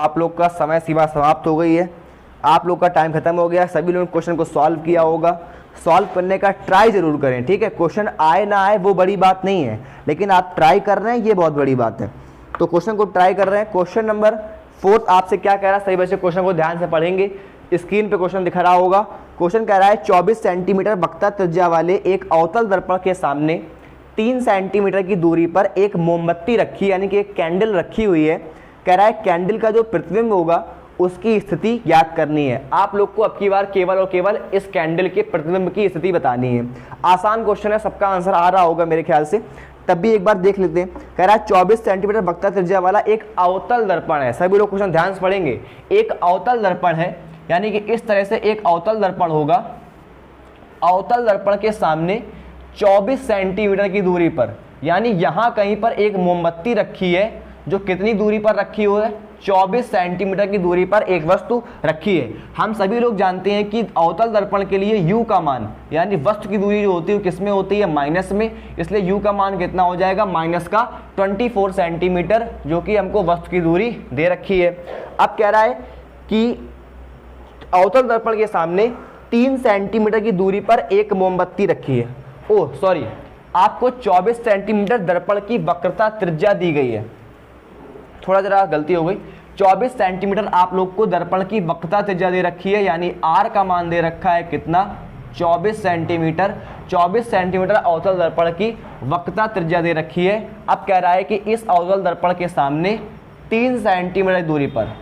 आप लोग का समय सीमा समाप्त हो गई है, आप लोग का टाइम खत्म हो गया। सभी लोगों ने क्वेश्चन को सॉल्व किया होगा, सॉल्व करने का ट्राई जरूर करें। ठीक है, क्वेश्चन आए ना आए वो बड़ी बात नहीं है, लेकिन आप ट्राई कर रहे हैं ये बहुत बड़ी बात है। तो क्वेश्चन को ट्राई कर रहे हैं। क्वेश्चन नंबर 4 आपसे क्या कह रहा है, सही बच्चे क्वेश्चन को ध्यान से पढ़ेंगे। स्क्रीन पे क्वेश्चन दिख रहा होगा। क्वेश्चन कह रहा है 24 सेंटीमीटर वक्रता त्रिज्या वाले एक अवतल दर्पण के सामने 3 सेंटीमीटर की दूरी पर एक मोमबत्ती रखी, यानी कि एक कैंडल रखी हुई है। कह रहा है कैंडल का जो प्रतिबिंब होगा उसकी स्थिति ज्ञात करनी है। आप लोग को अब की बार केवल और केवल इस कैंडल के प्रतिबिंब की स्थिति बतानी है। आसान क्वेश्चन है, सबका आंसर आ रहा होगा मेरे ख्याल से, तब भी एक बार देख लेते हैं। कह रहा है 24 सेंटीमीटर वक्रता त्रिज्या वाला एक अवतल दर्पण है। सभी लोग क्वेश्चन ध्यान से पढ़ेंगे। एक अवतल दर्पण है, यानी कि इस तरह से एक अवतल दर्पण होगा। अवतल दर्पण के सामने 24 सेंटीमीटर की दूरी पर, यानी यहां कहीं पर एक मोमबत्ती रखी है, जो कितनी दूरी पर रखी हुई है, 24 सेंटीमीटर की दूरी पर एक वस्तु रखी है। हम सभी लोग जानते हैं कि अवतल दर्पण के लिए u का मान, यानी वस्तु की दूरी जो होती है किस में होती है, माइनस में। इसलिए u का मान कितना हो जाएगा, माइनस का 24 सेंटीमीटर, जो कि हमको वस्तु की दूरी दे रखी है। अब कह रहा है कि अवतल दर्पण के सामने 3 सेंटीमीटर की दूरी पर एक मोमबत्ती रखी है। ओह सॉरी, आपको 24 सेंटीमीटर दर्पण की वक्रता त्रिज्या दी गई है, थोड़ा जरा गलती हो गई। 24 सेंटीमीटर आप लोग को दर्पण की वक्रता त्रिज्या दे रखी है, यानी r का मान दे रखा है कितना, 24 सेंटीमीटर। 24 सेंटीमीटर अवतल दर्पण की वक्रता त्रिज्या दे रखी है। अब कह रहा है कि इस अवतल दर्पण के सामने 3 सेंटीमीटर दूरी पर,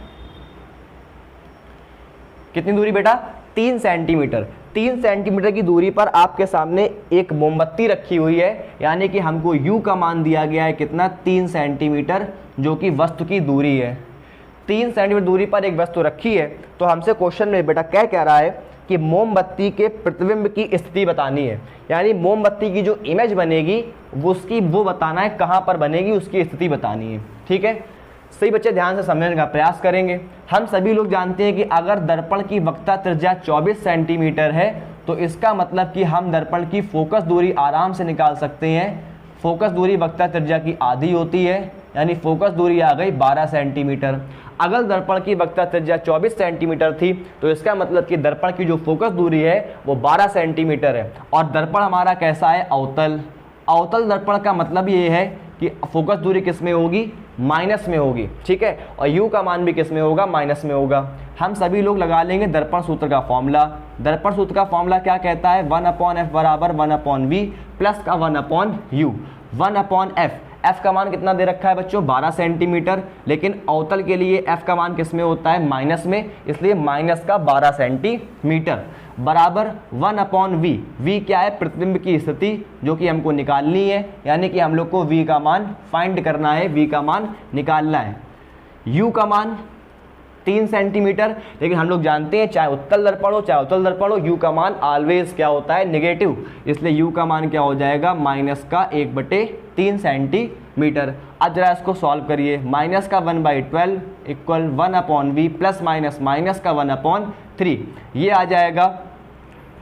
कितनी दूरी बेटा, 3 सेंटीमीटर। 3 सेंटीमीटर की दूरी पर आपके सामने एक मोमबत्ती रखी हुई है, यानी कि हमको u का मान दिया गया है कितना, 3 सेंटीमीटर, जो कि वस्तु की दूरी है। 3 सेंटीमीटर दूरी पर एक वस्तु रखी है। तो हमसे क्वेश्चन में बेटा क्या कह रहा है कि मोमबत्ती के प्रतिबिंब की स्थिति बतानी है, यानी मोमबत्ती की जो इमेज बनेगी वो बताना है, कहाँ पर बनेगी उसकी स्थिति बतानी है। ठीक है, सही बच्चे ध्यान से समझने का प्रयास करेंगे। हम सभी लोग जानते हैं कि अगर दर्पण की वक्रता त्रिज्या 24 सेंटीमीटर है, तो इसका मतलब कि हम दर्पण की फोकस दूरी आराम से निकाल सकते हैं। फोकस दूरी वक्रता त्रिज्या की आधी होती है, यानी फोकस दूरी आ गई 12 सेंटीमीटर। अगर दर्पण की वक्रता त्रिज्या 24 सेंटीमीटर थी, तो इसका मतलब कि दर्पण की जो फोकस दूरी है वो 12 सेंटीमीटर है। और दर्पण हमारा कैसा है, अवतल। अवतल दर्पण का मतलब ये है कि फोकस दूरी किस में होगी, माइनस में होगी। ठीक है, और u का मान भी किस में होगा, माइनस में होगा। हम सभी लोग लगा लेंगे दर्पण सूत्र का फॉर्मूला। दर्पण सूत्र का फॉर्मूला क्या कहता है, 1/f बराबर 1/v प्लस का 1/u। 1/f, f का मान कितना दे रखा है बच्चों, 12 सेंटीमीटर, लेकिन अवतल के लिए f का मान किस में होता है, माइनस में, इसलिए माइनस का 12 सेंटीमीटर बराबर 1/v। v क्या है, प्रतिबिंब की स्थिति, जो कि हमको निकालनी है, यानी कि हम लोग को v का मान फाइंड करना है, v का मान निकालना है। u का मान 3 सेंटीमीटर, लेकिन हम लोग जानते हैं चाहे उत्तल दर्पण हो चाहे अवतल दर्पण हो, u का मान ऑलवेज क्या होता है, नेगेटिव। इसलिए u का मान क्या हो जाएगा, माइनस का 1/3 सेंटीमीटर। अब जरा इसको सॉल्व करिए। माइनस का 1/12 equal 1/v plus minus minus का 1/3, ये आ जाएगा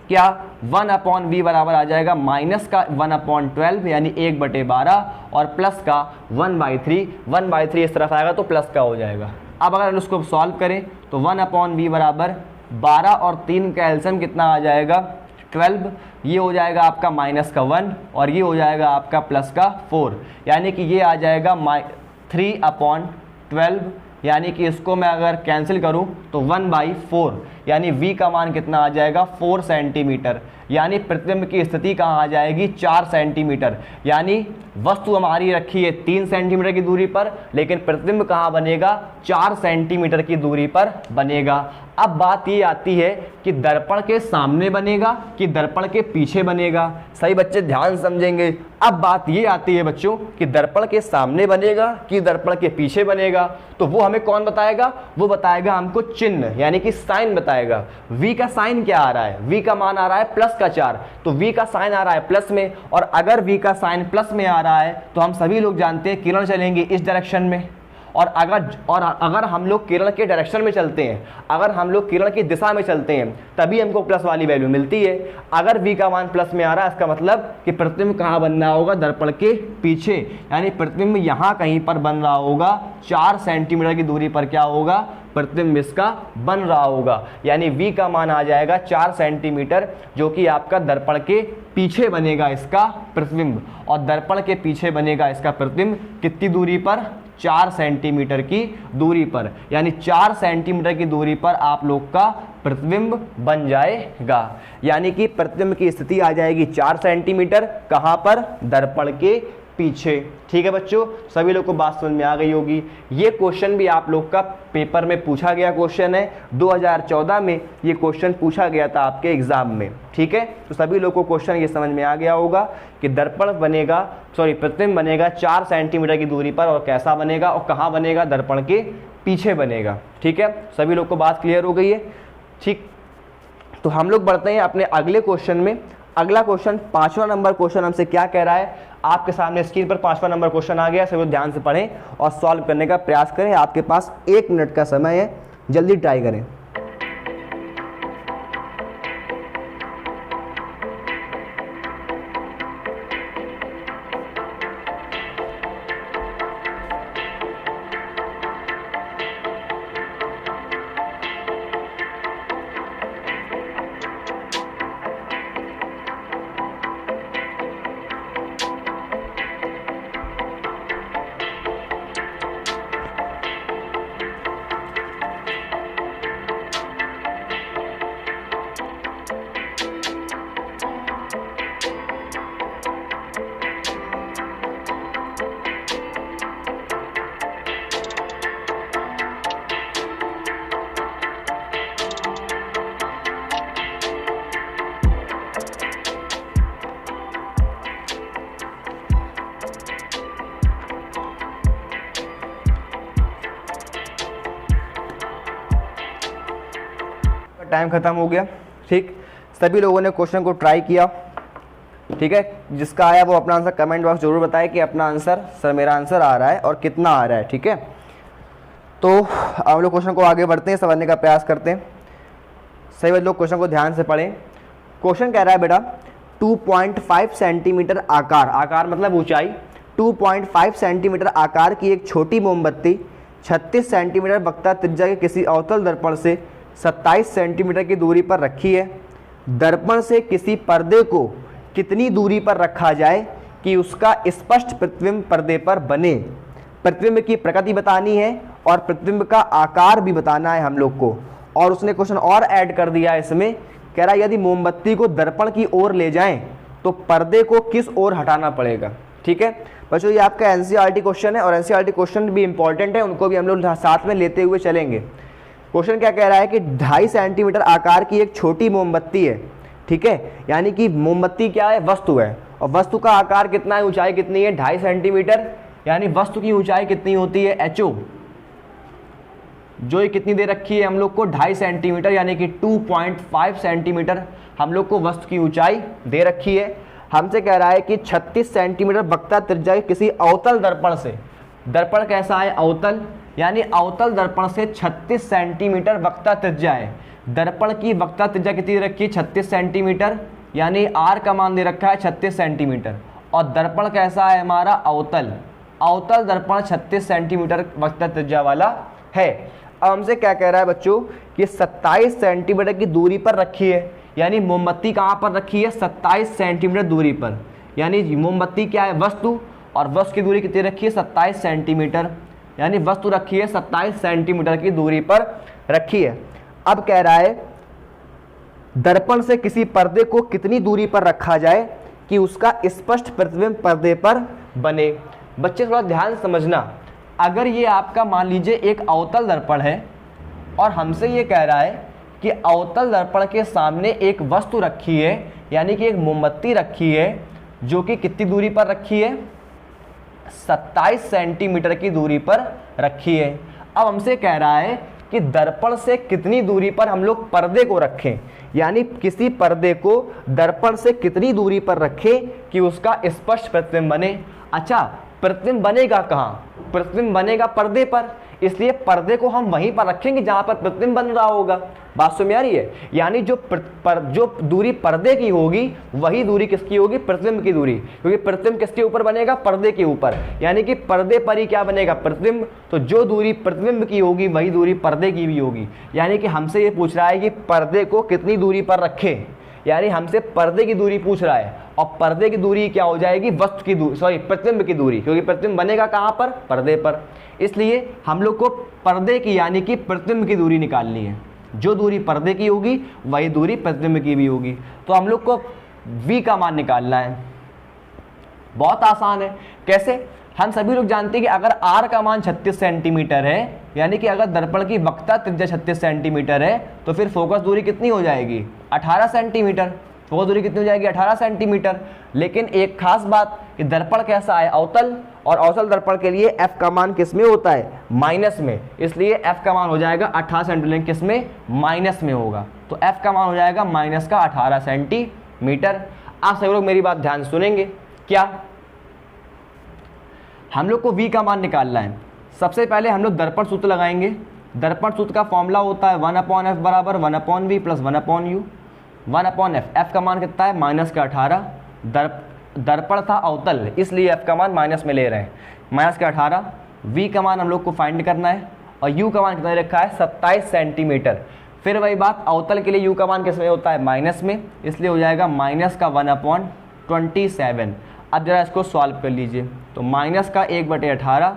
क्या 1/v बराबर आ जाएगा माइनस का 1/12 यानी 1/12 और प्लस का 1/3, 1/3 इस तरफ आएगा तो प्लस का हो जाएगा। अब अगर हम उसको सॉल्व करें तो 1/v बराबर 12 और 3 का एलसीएम कितना आ जाएगा 12, ये हो जाएगा आपका माइनस का 1 और ये हो जाएगा आपका प्लस का 4, यानी कि ये आ जाएगा 3/12, यानी कि इसको मैं अगर कैंसिल करूं तो 1/4, यानी v का मान कितना आ जाएगा 4 सेंटीमीटर, यानी प्रतिबिंब की स्थिति कहाँ आ जाएगी 4 सेंटीमीटर, यानी वस्तु हमारी रखी है 3 सेंटीमीटर की दूरी पर, लेकिन प्रतिबिंब कहाँ बनेगा 4 सेंटीमीटर की दूरी पर बनेगा। अब बात ये आती है कि दर्पण के सामने बनेगा कि दर्पण के पीछे बनेगा। सही बच्चे ध्यान समझेंगे। अब बात ये आती है बच्चों कि दर्पण के सामने बनेगा कि दर्पण के पीछे बनेगा, तो वो हमें कौन बताएगा, वो बताएगा हमको चिन्ह यानी कि साइन बताएगा। v का साइन क्या आ रहा है, v का मान आ रहा है प्लस का 4, तो v का साइन आ रहा है प्लस में, और अगर v का साइन प्लस में आ रहा है तो हम सभी लोग जानते हैं किरण चलेंगे इस डायरेक्शन में, और अगर हम लोग किरण के डायरेक्शन में चलते हैं, अगर हम लोग किरण की दिशा में चलते हैं तभी हमको प्लस वाली वैल्यू मिलती है। अगर v का मान प्लस में आ रहा है इसका मतलब कि प्रतिबिंब कहाँ बन रहा होगा दर्पण के पीछे, यानी प्रतिबिंब यहाँ कहीं पर बन रहा होगा 4 सेंटीमीटर की दूरी पर क्या होगा प्रतिबिंब इसका बन रहा होगा, यानी v का मान आ जाएगा 4 सेंटीमीटर जो कि आपका दर्पण के पीछे बनेगा इसका प्रतिबिंब, और दर्पण के पीछे बनेगा इसका प्रतिबिंब कितनी दूरी पर 4 सेंटीमीटर की दूरी पर, यानी 4 सेंटीमीटर की दूरी पर आप लोग का प्रतिबिंब बन जाएगा, यानी कि प्रतिबिंब की स्थिति आ जाएगी 4 सेंटीमीटर कहाँ पर दर्पण के पीछे। ठीक है बच्चों, सभी लोग को बात समझ में आ गई होगी। ये क्वेश्चन भी आप लोग का पेपर में पूछा गया क्वेश्चन है, 2014 में ये क्वेश्चन पूछा गया था आपके एग्जाम में। ठीक है, तो सभी लोग को क्वेश्चन ये समझ में आ गया होगा कि दर्पण बनेगा प्रतिबिंब बनेगा 4 सेंटीमीटर की दूरी पर, और कैसा बनेगा और कहाँ बनेगा दर्पण के पीछे बनेगा। ठीक है, सभी लोग को बात क्लियर हो गई है। ठीक, तो हम लोग बढ़ते हैं अपने अगले क्वेश्चन में। अगला क्वेश्चन 5वां नंबर क्वेश्चन हमसे क्या कह रहा है, आपके सामने स्क्रीन पर 5वां नंबर क्वेश्चन आ गया, सभी लोग ध्यान से पढ़ें और सॉल्व करने का प्रयास करें। आपके पास 1 मिनट का समय है, जल्दी ट्राई करें। टाइम खत्म हो गया। ठीक, सभी लोगों ने क्वेश्चन को ट्राई किया। ठीक है, जिसका आया वो अपना आंसर कमेंट बॉक्स जरूर बताए कि अपना आंसर सर मेरा आंसर आ रहा है और कितना आ रहा है। ठीक है, तो हम लोग क्वेश्चन को आगे बढ़ते हैं, समझने का प्रयास करते हैं। सभी लोग क्वेश्चन को ध्यान से पढ़ें। क्वेश्चन कह रहा है बेटा 2.5 सेंटीमीटर आकार मतलब ऊंचाई, 2.5 सेंटीमीटर आकार की एक छोटी मोमबत्ती 36 सेंटीमीटर वक्रता त्रिज्या के किसी अवतल दर्पण से 27 सेंटीमीटर की दूरी पर रखी है। दर्पण से किसी पर्दे को कितनी दूरी पर रखा जाए कि उसका स्पष्ट प्रतिबिंब पर्दे पर बने। प्रतिबिंब की प्रकृति बतानी है और प्रतिबिंब का आकार भी बताना है हम लोग को। और उसने क्वेश्चन और ऐड कर दिया इसमें, कह रहा है यदि मोमबत्ती को दर्पण की ओर ले जाएं तो पर्दे को किस ओर हटाना पड़ेगा। ठीक है बच्चों, ये आपका एनसीईआरटी क्वेश्चन है और एनसीईआरटी क्वेश्चन भी इंपॉर्टेंट है, उनको भी हम लोग साथ में लेते हुए चलेंगे। क्वेश्चन क्या कह रहा है कि 2.5 सेंटीमीटर आकार की एक छोटी मोमबत्ती है। ठीक है, यानी कि मोमबत्ती क्या है, वस्तु है, और वस्तु का आकार कितना है, ऊंचाई कितनी है 2.5 सेंटीमीटर, यानी वस्तु की ऊंचाई कितनी होती है HO, जो ये कितनी दे रखी है हम लोग को 2.5 सेंटीमीटर, यानी कि 2.5 सेंटीमीटर हम लोग को वस्तु की ऊंचाई दे रखी है। हमसे कह रहा है कि 36 सेंटीमीटर वक्रता त्रिज्या किसी अवतल दर्पण से, दर्पण कैसा है अवतल, यानी अवतल दर्पण से 36 सेंटीमीटर वक्रता त्रिज्या है। दर्पण की वक्रता त्रिज्या कितनी रखी है 36 सेंटीमीटर, यानी आर का मान दे रखा है 36 सेंटीमीटर। और दर्पण कैसा है हमारा अवतल, अवतल दर्पण 36 सेंटीमीटर वक्रता त्रिज्या वाला है। अब हमसे क्या कह रहा है बच्चों कि 27 सेंटीमीटर की दूरी पर रखी है, यानी मोमबत्ती कहाँ पर रखी है 27 सेंटीमीटर दूरी पर, यानी मोमबत्ती क्या है वस्तु, और वस्तु की दूरी कितनी रखी है 27 सेंटीमीटर, यानी वस्तु रखी है 27 सेंटीमीटर की दूरी पर रखी है। अब कह रहा है दर्पण से किसी पर्दे को कितनी दूरी पर रखा जाए कि उसका स्पष्ट प्रतिबिंब पर्दे पर बने। बच्चे थोड़ा ध्यान से समझना, अगर ये आपका मान लीजिए एक अवतल दर्पण है और हमसे ये कह रहा है कि अवतल दर्पण के सामने एक वस्तु रखी है, यानी कि एक मोमबत्ती रखी है, जो कि कितनी दूरी पर रखी है 27 सेंटीमीटर की दूरी पर रखी है। अब हमसे कह रहा है कि दर्पण से कितनी दूरी पर हम लोग पर्दे को रखें, यानी किसी पर्दे को दर्पण से कितनी दूरी पर रखें कि उसका स्पष्ट प्रतिबिंब बने। अच्छा, प्रतिबिंब बनेगा कहाँ, प्रतिबिंब बनेगा पर्दे पर, इसलिए पर्दे को हम वहीं पर रखेंगे जहां पर प्रतिबिंब बन रहा होगा। बात समझ में आ रही है, यानी जो दूरी पर्दे की होगी वही दूरी किसकी होगी प्रतिबिंब की दूरी, क्योंकि प्रतिबिंब किसके ऊपर बनेगा पर्दे के ऊपर, यानी कि पर्दे पर ही क्या बनेगा प्रतिबिंब, तो जो दूरी प्रतिबिंब की होगी वही दूरी पर्दे की भी होगी। यानी कि हमसे ये पूछ रहा है कि पर्दे को कितनी दूरी पर रखें, यानी हमसे पर्दे की दूरी पूछ रहा है, और पर्दे की दूरी क्या हो जाएगी वस्तु की दूरी, सॉरी प्रतिबिंब की दूरी, क्योंकि प्रतिबिंब बनेगा कहाँ पर पर्दे पर, इसलिए हम लोग को पर्दे की यानी कि प्रतिबिंब की दूरी निकालनी है। जो दूरी पर्दे की होगी वही दूरी प्रतिबिंब की भी होगी, तो हम लोग को v का मान निकालना है। बहुत आसान है, कैसे, हम सभी लोग जानते हैं कि अगर r का मान 36 सेंटीमीटर है, यानी कि अगर दर्पण की वक्रता त्रिज्या 36 सेंटीमीटर है, तो फिर फोकस दूरी कितनी हो जाएगी 18 सेंटीमीटर, फोकस दूरी कितनी हो जाएगी 18 सेंटीमीटर। लेकिन एक खास बात कि दर्पण कैसा है अवतल, और अवतल दर्पण के लिए f का मान किस में होता है माइनस में, इसलिए f का मान हो जाएगा 18 सेंटीमीटर, किस में माइनस में होगा, तो f का मान हो जाएगा माइनस का 18 सेंटीमीटर। आप सभी लोग मेरी बात ध्यान सुनेंगे, क्या हम लोग को v का मान निकालना है। सबसे पहले हम लोग दर्पण सूत्र लगाएंगे। दर्पण सूत्र का फॉर्मूला होता है 1/f बराबर 1/v plus 1/u। 1/f, f का मान कितना है माइनस का 18, दर्पण था अवतल इसलिए f का मान माइनस में ले रहे हैं, माइनस का 18। v का मान हम लोग को फाइंड करना है, और u का मान कितना रखा है 27 सेंटीमीटर। फिर वही बात, अवतल के लिए u का मान किस में होता है माइनस में, इसलिए हो जाएगा माइनस का 1/27। अब जरा इसको सॉल्व कर लीजिए, तो माइनस का 1/18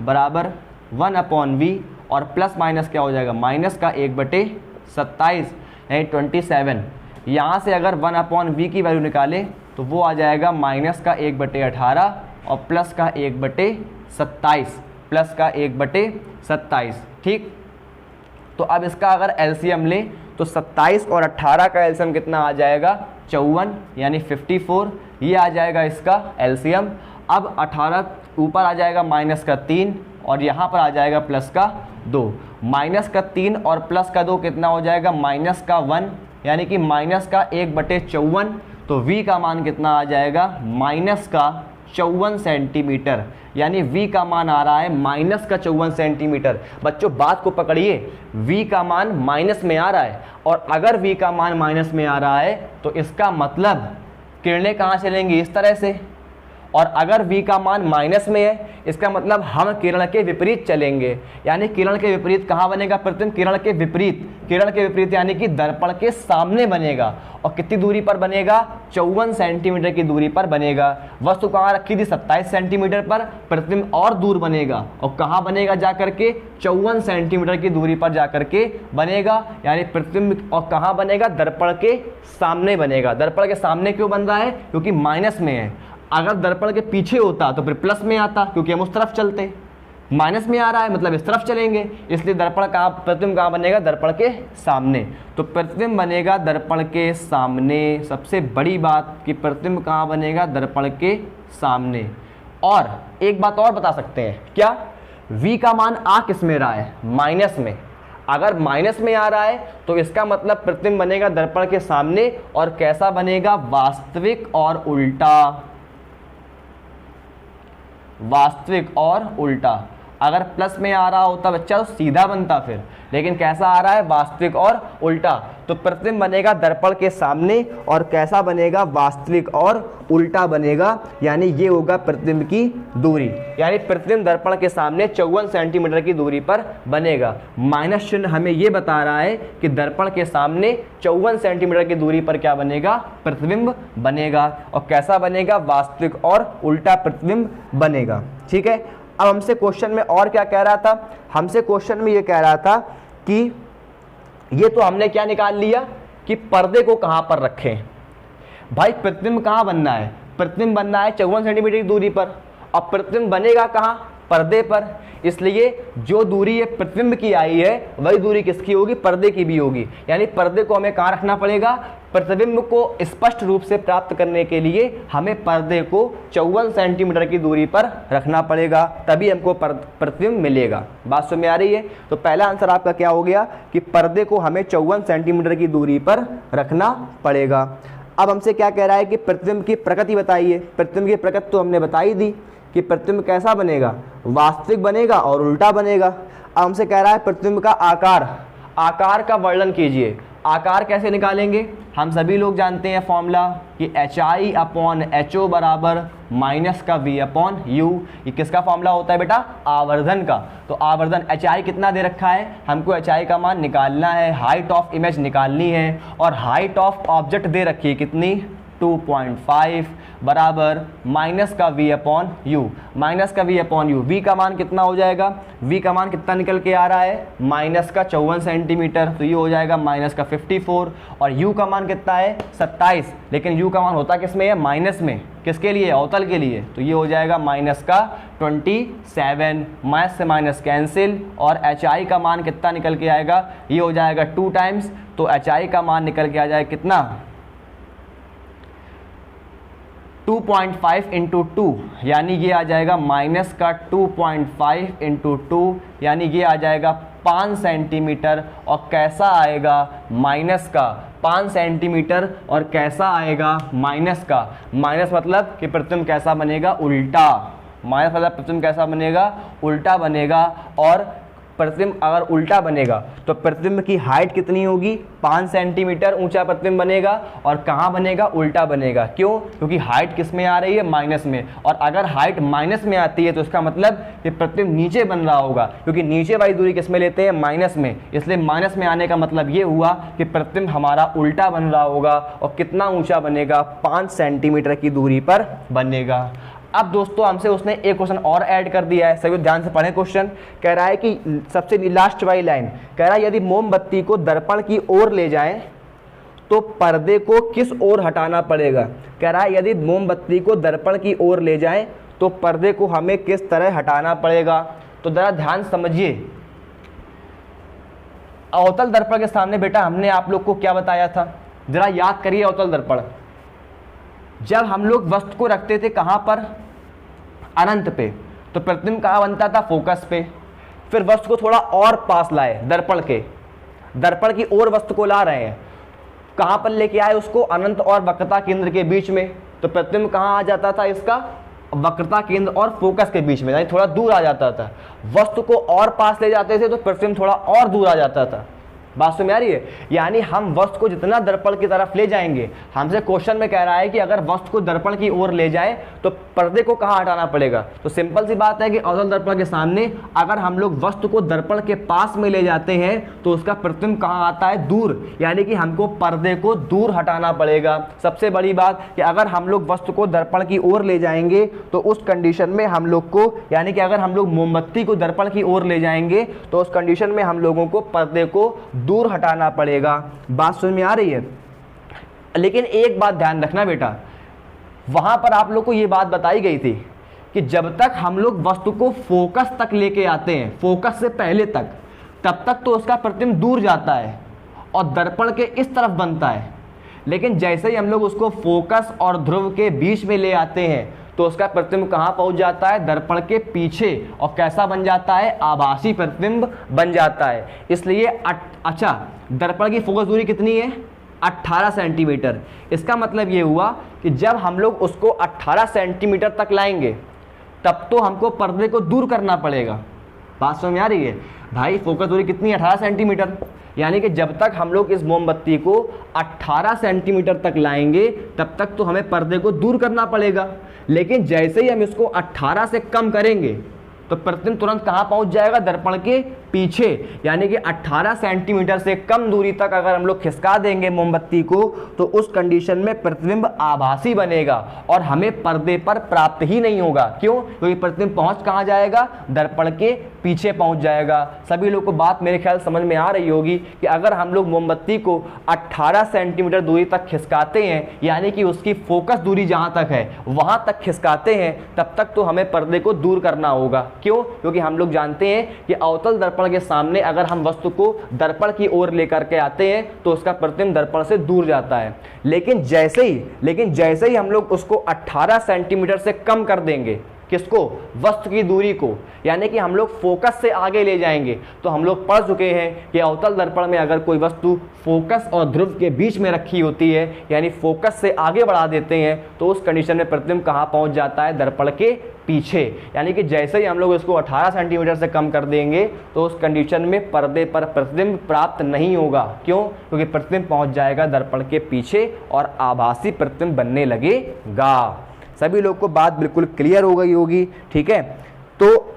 बराबर 1/v, और प्लस माइनस क्या हो जाएगा माइनस का 1/27 यानी 27। यहाँ से अगर 1/v की वैल्यू निकाले तो वो आ जाएगा माइनस का 1/18 और प्लस का 1/27, प्लस का 1/27, ठीक। तो अब इसका अगर एलसीएम लें तो 27 और 18 का एलसीएम कितना आ जाएगा 54 यानी 54, ये आ जाएगा इसका एलसीएम। अब 18 ऊपर आ जाएगा माइनस का 3 और यहाँ पर आ जाएगा प्लस का 2, माइनस का 3 और प्लस का 2 कितना हो जाएगा माइनस का 1 यानी कि माइनस का 1/54। तो v का मान कितना आ जाएगा माइनस का 54 सेंटीमीटर, यानी v का मान आ रहा है माइनस का 54 सेंटीमीटर। बच्चों बात को पकड़िए, v का मान माइनस में आ रहा है, और अगर v का मान माइनस में आ रहा है तो इसका मतलब किरणें कहाँ चलेंगी इस तरह से, और अगर v का मान माइनस में है इसका मतलब हम किरण के विपरीत चलेंगे, यानी किरण के विपरीत कहाँ बनेगा प्रतिबिंब, किरण के विपरीत यानी कि दर्पण के सामने बनेगा, और कितनी दूरी पर बनेगा 54 सेंटीमीटर की दूरी पर बनेगा। वस्तु कहाँ रखी थी 27 सेंटीमीटर पर, प्रतिबिंब और दूर बनेगा, और कहाँ बनेगा जाकर के 54 सेंटीमीटर की दूरी पर जाकर के बनेगा, यानी प्रतिबिंब और कहाँ बनेगा दर्पण के सामने बनेगा। दर्पण के सामने क्यों बन रहा है, क्योंकि माइनस में है। अगर दर्पण के पीछे होता तो फिर प्लस में आता, क्योंकि हम उस तरफ चलते। माइनस में आ रहा है मतलब इस तरफ चलेंगे, इसलिए दर्पण कहाँ प्रतिबिंब कहाँ बनेगा दर्पण के सामने। तो प्रतिबिंब बनेगा दर्पण के सामने, सबसे बड़ी बात कि प्रतिबिंब कहाँ बनेगा दर्पण के सामने। और एक बात और बता सकते हैं क्या, v का मान आ किस में रहा है माइनस में, अगर माइनस में आ रहा है तो इसका मतलब प्रतिबिंब बनेगा दर्पण के सामने, और कैसा बनेगा वास्तविक और उल्टा, वास्तविक और उल्टा। अगर प्लस में आ रहा होता बच्चा तो सीधा बनता फिर, लेकिन कैसा आ रहा है, वास्तविक और उल्टा। तो प्रतिबिंब बनेगा दर्पण के सामने और कैसा बनेगा, वास्तविक और उल्टा बनेगा, यानी ये होगा प्रतिबिंब की दूरी। यानी प्रतिबिंब दर्पण के सामने 54 सेंटीमीटर की दूरी पर बनेगा। माइनस चिन्ह हमें ये बता रहा है कि दर्पण के सामने 54 सेंटीमीटर की दूरी पर क्या बनेगा, प्रतिबिंब बनेगा। और कैसा बनेगा, वास्तविक और उल्टा प्रतिबिंब बनेगा। ठीक है, अब हमसे क्वेश्चन में और क्या कह रहा था, हमसे क्वेश्चन में ये कह रहा था कि ये तो हमने क्या निकाल लिया कि पर्दे को कहां पर रखें। भाई प्रतिबिंब कहां बनना है, प्रतिबिंब बनना है 54 सेंटीमीटर की दूरी पर, और प्रतिबिंब बनेगा कहां, पर्दे पर। इसलिए जो दूरी ये प्रतिबिंब की आई है वही दूरी किसकी होगी, पर्दे की भी होगी। यानी पर्दे को हमें कहां रखना पड़ेगा, प्रतिबिंब को स्पष्ट रूप से प्राप्त करने के लिए हमें पर्दे को 54 सेंटीमीटर की दूरी पर रखना पड़ेगा, तभी हमको प्रतिबिंब मिलेगा। बात समझ में आ रही है। तो पहला आंसर आपका क्या हो गया कि पर्दे को हमें 54 सेंटीमीटर की दूरी पर रखना पड़ेगा। अब हमसे क्या कह रहा है कि प्रतिबिंब की प्रकृति बताइए। प्रतिबिंब की प्रकृति तो हमने बता ही दी कि प्रतिबिंब कैसा बनेगा, वास्तविक बनेगा और उल्टा बनेगा। अब हमसे कह रहा है प्रतिबिंब का आकार, आकार का वर्णन कीजिए। आकार कैसे निकालेंगे, हम सभी लोग जानते हैं फॉर्मूला कि HI/HO बराबर माइनस का V/U। ये किसका फॉर्मूला होता है बेटा, आवर्धन का। तो आवर्धन HI कितना दे रखा है, हमको HI का मान निकालना है, हाइट ऑफ इमेज निकालनी है, और हाइट ऑफ ऑब्जेक्ट दे रखी है कितनी, 2.5 बराबर माइनस का V/U। माइनस का V/U, V का मान कितना हो जाएगा, V का मान कितना निकल के आ रहा है, माइनस का 54 सेंटीमीटर, तो ये हो जाएगा माइनस का 54। और U का मान कितना है, 27, लेकिन U का मान होता किस में है, माइनस में। किसके लिए, अवतल के लिए। तो ये हो जाएगा माइनस का 27, माइनस से माइनस कैंसिल, और HI का मान कितना निकल के आएगा, ये हो जाएगा 2 टाइम्स। तो HI का मान निकल के आ जाएगा कितना, 2.5 इंटू 2, यानी ये आ जाएगा माइनस का 2.5 इंटू 2, यानी ये आ जाएगा 5 सेंटीमीटर। और कैसा आएगा, माइनस का 5 सेंटीमीटर, और कैसा आएगा, माइनस का। माइनस मतलब कि प्रतिबिंब कैसा बनेगा, उल्टा। माइनस मतलब प्रतिबिंब कैसा बनेगा, उल्टा बनेगा। और प्रतिबिंब अगर उल्टा बनेगा तो प्रतिबिंब की हाइट कितनी होगी, 5 सेंटीमीटर ऊंचा प्रतिबिंब बनेगा। और कहाँ बनेगा, उल्टा बनेगा। क्यों, क्योंकि हाइट किस में आ रही है, माइनस में। और अगर हाइट माइनस में आती है तो इसका मतलब कि प्रतिबिंब नीचे बन रहा होगा, क्योंकि नीचे वाली दूरी किस में लेते हैं, माइनस में। इसलिए माइनस में आने का मतलब ये हुआ कि प्रतिबिंब हमारा उल्टा बन रहा होगा। और कितना ऊंचा बनेगा, 5 सेंटीमीटर की दूरी पर बनेगा। अब दोस्तों हमसे उसने एक क्वेश्चन और ऐड कर दिया है, सभी ध्यान से पढ़ें। क्वेश्चन कह रहा है कि सबसे लास्ट वाली लाइन कह रहा है, यदि मोमबत्ती को दर्पण की ओर ले जाएं तो पर्दे को किस ओर हटाना पड़ेगा। कह रहा है यदि मोमबत्ती को दर्पण की ओर ले जाएं तो पर्दे को हमें किस तरह हटाना पड़ेगा। तो जरा ध्यान समझिए, अवतल दर्पण के सामने बेटा हमने आप लोग को क्या बताया था, जरा याद करिए। अवतल दर्पण जब हम लोग वस्तु को रखते थे कहाँ पर, अनंत पे, तो प्रतिबिंब कहाँ बनता था, फोकस पे। फिर वस्तु को थोड़ा और पास लाए, दर्पण के, दर्पण की ओर वस्तु को ला रहे हैं, कहाँ पर लेके आए उसको, अनंत और वक्रता केंद्र के बीच में। तो प्रतिबिंब कहाँ आ जाता था इसका, वक्रता केंद्र और फोकस के बीच में, यानी थोड़ा दूर आ जाता था। वस्तु को और पास ले जाते थे तो प्रतिबिंब थोड़ा और दूर आ जाता था। बात समझ में आ रही है। यानी हम वस्तु को जितना दर्पण की तरफ ले जाएंगे, हमसे क्वेश्चन में कह रहा है कि अगर वस्तु को दर्पण की ओर ले जाए तो पर्दे को कहाँ हटाना पड़ेगा। तो सिंपल सी बात है कि अवतल दर्पण के सामने अगर हम लोग वस्तु को दर्पण के पास में ले जाते हैं तो उसका प्रतिबिंब कहाँ आता है, दूर। यानी कि हमको पर्दे को दूर हटाना पड़ेगा। सबसे बड़ी बात कि अगर हम लोग वस्तु को दर्पण की ओर ले जाएंगे तो उस कंडीशन में हम लोग को, यानी कि अगर हम लोग मोमबत्ती को दर्पण की ओर ले जाएंगे तो उस कंडीशन में हम लोगों को पर्दे को दूर हटाना पड़ेगा। बात समझ में आ रही है। लेकिन एक बात ध्यान रखना बेटा, वहां पर आप लोग को यह बात बताई गई थी कि जब तक हम लोग वस्तु को फोकस तक लेके आते हैं, फोकस से पहले तक, तब तक तो उसका प्रतिबिंब दूर जाता है और दर्पण के इस तरफ बनता है। लेकिन जैसे ही हम लोग उसको फोकस और ध्रुव के बीच में ले आते हैं तो उसका प्रतिबिंब कहाँ पहुंच जाता है, दर्पण के पीछे। और कैसा बन जाता है, आभासी प्रतिबिंब बन जाता है। इसलिए अच्छा, दर्पण की फोकस दूरी कितनी है, 18 सेंटीमीटर। इसका मतलब ये हुआ कि जब हम लोग उसको 18 सेंटीमीटर तक लाएंगे तब तो हमको पर्दे को दूर करना पड़ेगा। बात समझ में आ रही है भाई? फोकस दूरी कितनी है? 18 सेंटीमीटर। यानी कि जब तक हम लोग इस मोमबत्ती को 18 सेंटीमीटर तक लाएंगे तब तक तो हमें पर्दे को दूर करना पड़ेगा, लेकिन जैसे ही हम इसको 18 से कम करेंगे तो प्रतिबिंब तुरंत कहाँ पहुंच जाएगा? दर्पण के पीछे। यानी कि 18 सेंटीमीटर से कम दूरी तक अगर हम लोग खिसका देंगे मोमबत्ती को तो उस कंडीशन में प्रतिबिंब आभासी बनेगा और हमें पर्दे पर प्राप्त ही नहीं होगा। क्यों? क्योंकि प्रतिबिंब पहुंच कहाँ जाएगा? दर्पण के पीछे पहुंच जाएगा। सभी लोग को बात मेरे ख्याल समझ में आ रही होगी कि अगर हम लोग मोमबत्ती को 18 सेंटीमीटर दूरी तक खिसकाते हैं, यानी कि उसकी फोकस दूरी जहां तक है वहां तक खिसकाते हैं, तब तक तो हमें पर्दे को दूर करना होगा। क्यों? क्योंकि हम लोग जानते हैं कि अवतल दर्पण के सामने अगर हम वस्तु को दर्पण की ओर लेकर के आते हैं तो उसका प्रतिबिंब दर्पण से दूर जाता है। लेकिन जैसे ही हम लोग उसको 18 सेंटीमीटर से कम कर देंगे, किसको? वस्तु की दूरी को, यानी कि हम लोग फोकस से आगे ले जाएंगे। तो हम लोग पढ़ चुके हैं कि अवतल दर्पण में अगर कोई वस्तु फोकस और ध्रुव के बीच में रखी होती है, यानी फोकस से आगे बढ़ा देते हैं, तो उस कंडीशन में प्रतिबिंब कहाँ पहुंच जाता है? दर्पण के पीछे। यानी कि जैसे ही हम लोग इसको 18 सेंटीमीटर से कम कर देंगे तो उस कंडीशन में पर्दे पर प्रतिबिंब प्राप्त नहीं होगा। क्यों? क्योंकि प्रतिबिंब पहुंच जाएगा दर्पण के पीछे और आभासी प्रतिबिंब बनने लगेगा। सभी लोग को बात बिल्कुल क्लियर हो गई होगी, ठीक है? तो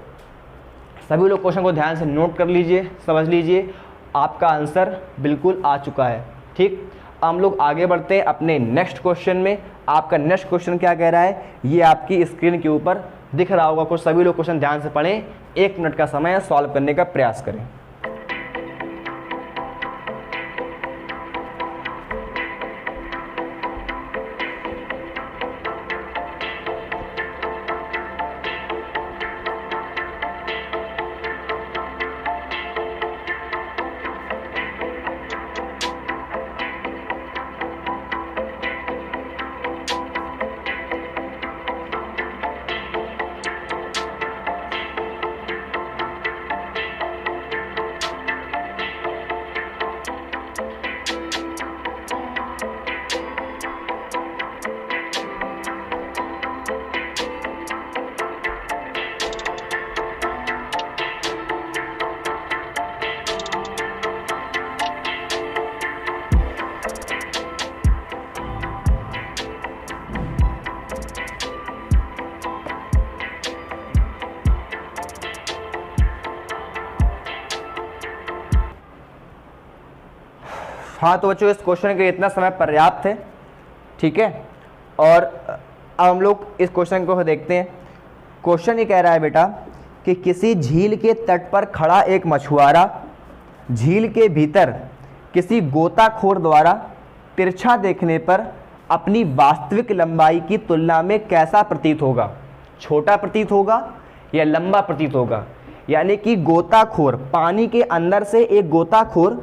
सभी लोग क्वेश्चन को ध्यान से नोट कर लीजिए, समझ लीजिए, आपका आंसर बिल्कुल आ चुका है। ठीक, हम लोग आगे बढ़ते हैं अपने नेक्स्ट क्वेश्चन में। आपका नेक्स्ट क्वेश्चन क्या कह रहा है ये आपकी स्क्रीन के ऊपर दिख रहा होगा। कुछ सभी लोग क्वेश्चन ध्यान से पढ़ें, 1 मिनट का समय सॉल्व करने का प्रयास करें। हाँ तो बच्चों, इस क्वेश्चन के इतना समय पर्याप्त है, ठीक है? और अब हम लोग इस क्वेश्चन को देखते हैं। क्वेश्चन ये कह रहा है बेटा कि किसी झील के तट पर खड़ा एक मछुआरा झील के भीतर किसी गोताखोर द्वारा तिरछा देखने पर अपनी वास्तविक लंबाई की तुलना में कैसा प्रतीत होगा? छोटा प्रतीत होगा या लंबा प्रतीत होगा? यानी कि गोताखोर, पानी के अंदर से एक गोताखोर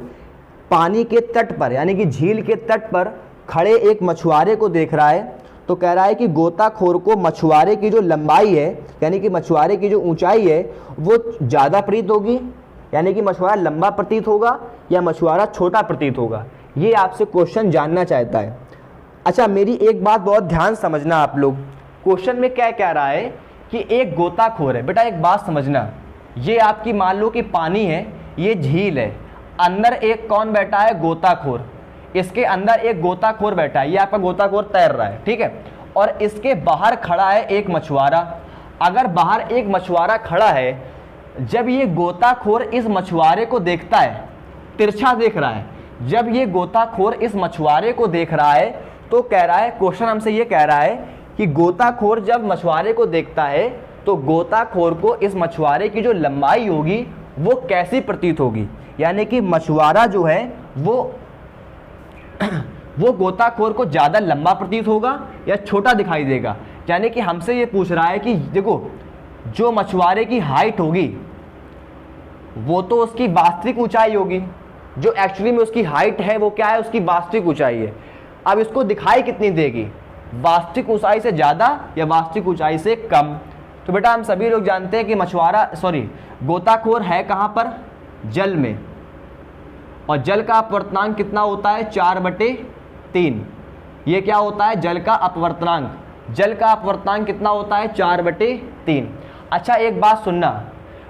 पानी के तट पर, यानी कि झील के तट पर खड़े एक मछुआरे को देख रहा है, तो कह रहा है कि गोताखोर को मछुआरे की जो लंबाई है, यानी कि मछुआरे की जो ऊंचाई है, वो ज़्यादा प्रतीत होगी, यानी कि मछुआरा लंबा प्रतीत होगा या मछुआरा छोटा प्रतीत होगा। ये आपसे क्वेश्चन जानना चाहता है। अच्छा, मेरी एक बात बहुत ध्यान समझना आप लोग, क्वेश्चन में क्या कह रहा है कि एक गोताखोर है। बेटा एक बात समझना, ये आपकी मान लो कि पानी है, ये झील है, अंदर एक कौन बैठा है? गोताखोर। इसके अंदर एक गोताखोर बैठा है, ये आपका गोताखोर तैर रहा है, ठीक है? और इसके बाहर खड़ा है एक मछुआरा। अगर बाहर एक मछुआरा खड़ा है, जब ये गोताखोर इस मछुआरे को देखता है, तिरछा देख रहा है, जब ये गोताखोर इस मछुआरे को देख रहा है तो कह रहा है, क्वेश्चन हमसे ये कह रहा है कि गोताखोर जब मछुआरे को देखता है तो गोताखोर को इस मछुआरे की जो लंबाई होगी वो कैसी प्रतीत होगी? यानी कि मछुआरा जो है वो गोताखोर को ज़्यादा लंबा प्रतीत होगा या छोटा दिखाई देगा? यानी कि हमसे ये पूछ रहा है कि देखो, जो मछुआरे की हाइट होगी वो तो उसकी वास्तविक ऊंचाई होगी, जो एक्चुअली में उसकी हाइट है वो क्या है? उसकी वास्तविक ऊंचाई है। अब इसको दिखाई कितनी देगी? वास्तविक ऊंचाई से ज़्यादा या वास्तविक ऊंचाई से कम? तो बेटा हम सभी लोग जानते हैं कि गोताखोर है कहाँ पर? जल में, और जल का अपवर्तनांक कितना होता है? 4/3। ये क्या होता है? जल का अपवर्तनांक। जल का अपवर्तनांक कितना होता है? 4/3। अच्छा एक बात सुनना,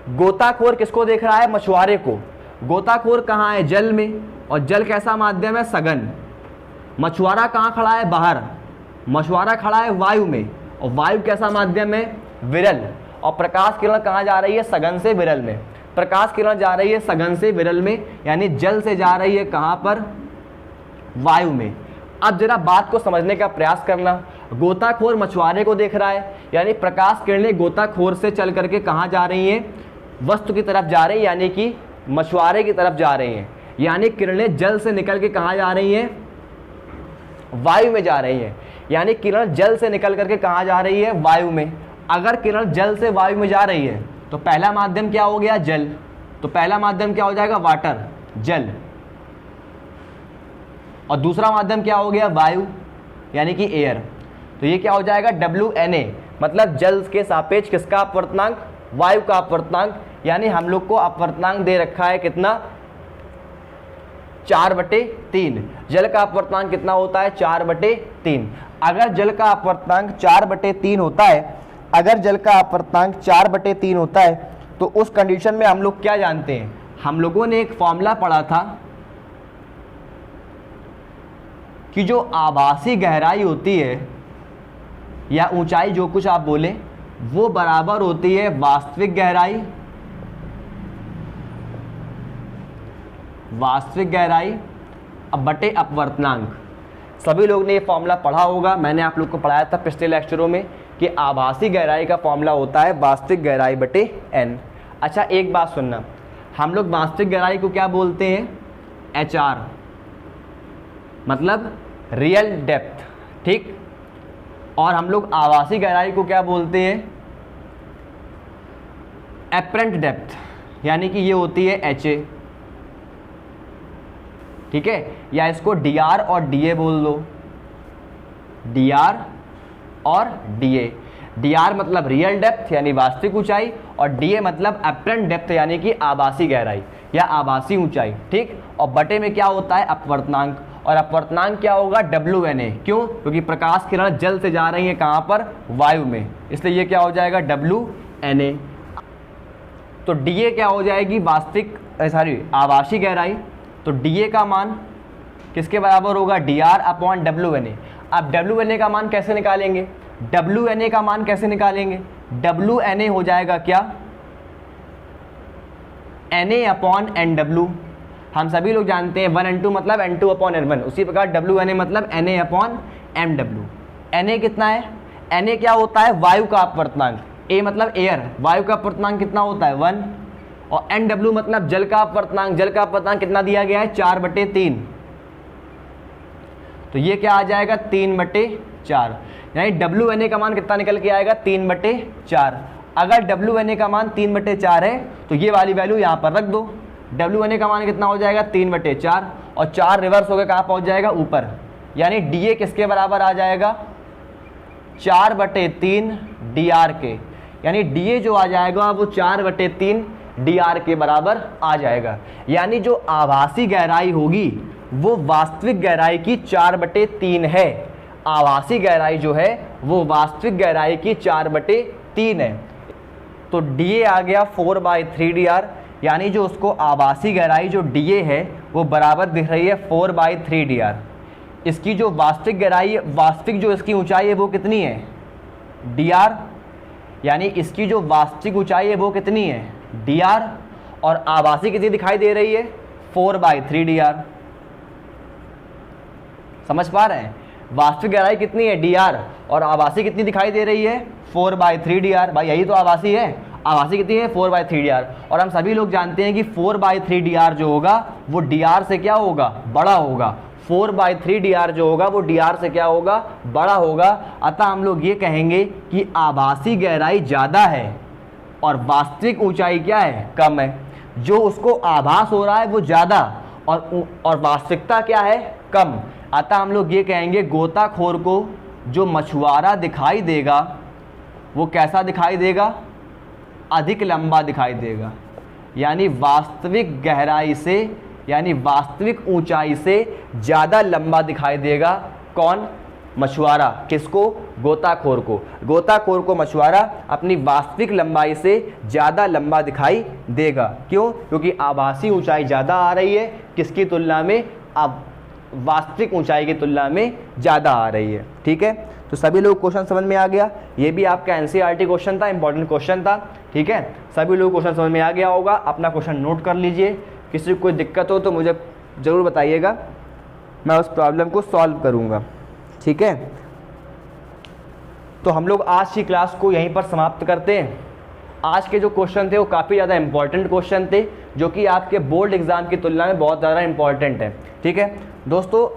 गोताखोर किसको देख रहा है? मछुआरे को। गोताखोर कहाँ है? जल में, और जल कैसा माध्यम है? सघन। मछुआरा कहाँ खड़ा है? बाहर। मछुआरा खड़ा है वायु में, और वायु कैसा माध्यम है? विरल। और प्रकाश किरण कहाँ जा रही है? सघन से विरल में। प्रकाश किरण जा रही है सघन से विरल में, यानी जल से जा रही है कहाँ पर? वायु में। अब जरा बात को समझने का प्रयास करना। गोताखोर मछुआरे को देख रहा है, यानी प्रकाश किरणें गोताखोर से चल करके कहाँ जा रही हैं? वस्तु की तरफ जा रही है, यानी कि मछुआरे की तरफ जा रही हैं। यानी किरणें जल से निकल के कहाँ जा रही हैं? वायु में जा रही हैं। यानी किरण जल से निकल करके कहाँ जा रही है? वायु में। अगर किरण जल से वायु में जा रही है तो पहला माध्यम क्या हो गया? जल। तो पहला माध्यम क्या हो जाएगा? वाटर, जल। और दूसरा माध्यम क्या हो गया? वायु, यानी कि एयर। तो ये क्या हो जाएगा? WNA, मतलब जल के सापेक्ष किसका अपवर्तनांक? वायु का अपवर्तनांक। यानी हम लोग को अपवर्तनांक दे रखा है कितना? 4/3। जल का अपवर्तनांक कितना होता है? 4/3। अगर जल का अपवर्तनांक 4/3 होता है, अगर जल का अपवर्तनांक 4/3 होता है, तो उस कंडीशन में हम लोग क्या जानते हैं? हम लोगों ने एक फॉर्मूला पढ़ा था कि जो आभासी गहराई होती है या ऊंचाई, जो कुछ आप बोले, वो बराबर होती है वास्तविक गहराई, वास्तविक गहराई अब बटे अपवर्तनांक। सभी लोग ने ये फॉर्मूला पढ़ा होगा, मैंने आप लोग को पढ़ाया था पिछले लेक्चरों में कि आभासी गहराई का फॉर्मूला होता है वास्तविक गहराई बटे n। अच्छा एक बात सुनना, हम लोग वास्तविक गहराई को क्या बोलते हैं? HR, मतलब रियल डेप्थ, ठीक। और हम लोग आभासी गहराई को क्या बोलते हैं? एपरेंट डेप्थ, यानी कि ये होती है HA, ठीक है। या इसको DR और DA बोल दो, DR और DA। DR मतलब रियल डेप्थ यानी वास्तविक ऊंचाई, और DA मतलब एपरेंट डेप्थ यानी कि आभासी गहराई या आभासी ऊंचाई, ठीक। और बटे में क्या होता है? अपवर्तनांक। और अपवर्तनांक क्या होगा? WNA। क्यों? क्योंकि प्रकाश किरण जल से जा रही है कहाँ पर? वायु में, इसलिए ये क्या हो जाएगा? WNA। तो DA क्या हो जाएगी? वास्तविक आभासी गहराई। तो DA का मान किसके बराबर होगा? DR/WNA। अब WNA का मान कैसे निकालेंगे? WNA का मान कैसे निकालेंगे? WNA हो जाएगा क्या? NA/NW। हम सभी लोग जानते हैं 1N2 मतलब N2/N1, उसी प्रकार WNA मतलब NA/MW। NA कितना है? NA क्या होता है? वायु का अपवर्तनांक। A मतलब एयर, वायु का अपवर्तनांक कितना होता है? 1। और NW मतलब जल का अपवर्तनांक, जल का अपवर्तनांक कितना दिया गया है? 4/3। तो ये क्या आ जाएगा? 3/4। यानी WNA का मान कितना निकल के आएगा? 3/4। अगर WNA का मान 3/4 है तो ये वाली वैल्यू यहाँ पर रख दो। WNA का मान कितना हो जाएगा? 3/4, और 4 रिवर्स होकर कहाँ पहुँच जाएगा? ऊपर। यानी DA किसके बराबर आ जाएगा? 4/3 DR के। यानी DA जो आ जाएगा वो 4/3 DR के बराबर आ जाएगा। यानी जो आभासी गहराई होगी वो वास्तविक गहराई की 4/3 है। आभासी गहराई जो है वो वास्तविक गहराई की 4/3 है। तो DA आ गया 4/3 DR, यानी जो उसको आभासी गहराई जो DA है वो बराबर दिख रही है 4/3 DR। इसकी जो वास्तविक गहराई, वास्तविक जो इसकी ऊंचाई है वो कितनी है? DR। यानी इसकी जो वास्तविक ऊंचाई है वो कितनी है? DR। और आभासी कितनी दिखाई दे रही है? 4/3 DR। समझ पा रहे हैं? वास्तविक गहराई कितनी है? DR। और आभासी कितनी दिखाई दे रही है? 4/3 DR। भाई यही तो आभासी है। आभासी कितनी है? 4/3 DR। और हम सभी लोग जानते हैं कि 4/3 DR जो होगा वो DR से क्या होगा? बड़ा होगा। 4/3 DR जो होगा वो DR से क्या होगा? बड़ा होगा। अतः हम लोग ये कहेंगे कि आभासी गहराई ज़्यादा है और वास्तविक ऊंचाई क्या है? कम है। जो उसको आभास हो रहा है वो ज़्यादा और वास्तविकता क्या है? कम। अतः हम लोग ये कहेंगे गोताखोर को जो मछुआरा दिखाई देगा वो कैसा दिखाई देगा? अधिक लंबा दिखाई देगा। यानी वास्तविक गहराई से, यानी वास्तविक ऊंचाई से ज़्यादा लंबा दिखाई देगा। कौन? मछुआरा, किसको? गोताखोर को। गोताखोर को मछुआरा अपनी वास्तविक लंबाई से ज़्यादा लंबा दिखाई देगा। क्यों? क्योंकि आभासी ऊंचाई ज़्यादा आ रही है, किसकी तुलना में? अब वास्तविक ऊंचाई की तुलना में ज़्यादा आ रही है। ठीक है, तो सभी लोग क्वेश्चन समझ में आ गया। ये भी आपका एनसीईआरटी क्वेश्चन था, इंपॉर्टेंट क्वेश्चन था। ठीक है, सभी लोग क्वेश्चन समझ में आ गया होगा। अपना क्वेश्चन नोट कर लीजिए, किसी को कोई दिक्कत हो तो मुझे ज़रूर बताइएगा, मैं उस प्रॉब्लम को सॉल्व करूँगा। ठीक है, तो हम लोग आज की क्लास को यहीं पर समाप्त करते हैं। आज के जो क्वेश्चन थे वो काफ़ी ज़्यादा इंपॉर्टेंट क्वेश्चन थे, जो कि आपके बोर्ड एग्जाम की तुलना में बहुत ज़्यादा इंपॉर्टेंट है। ठीक है दोस्तों,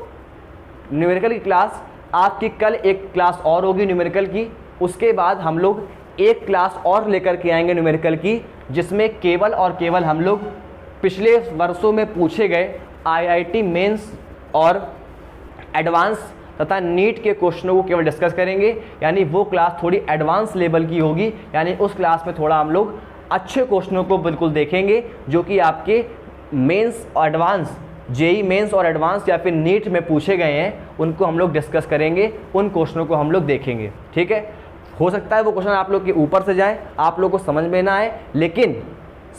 न्यूमेरिकल की क्लास आपकी कल एक क्लास और होगी न्यूमेरिकल की, उसके बाद हम लोग एक क्लास और लेकर के आएंगे न्यूमेरिकल की, जिसमें केवल और केवल हम लोग पिछले वर्षों में पूछे गए आईआईटी मेंस और एडवांस तथा नीट के क्वेश्चनों को केवल डिस्कस करेंगे। यानी वो क्लास थोड़ी एडवांस लेवल की होगी, यानी उस क्लास में थोड़ा हम लोग अच्छे क्वेश्चनों को बिल्कुल देखेंगे, जो कि आपके मेंस और एडवांस, जेई मेंस और एडवांस या फिर नीट में पूछे गए हैं, उनको हम लोग डिस्कस करेंगे, उन क्वेश्चनों को हम लोग देखेंगे। ठीक है, हो सकता है वो क्वेश्चन आप लोग के ऊपर से जाए, आप लोग को समझ में ना आए, लेकिन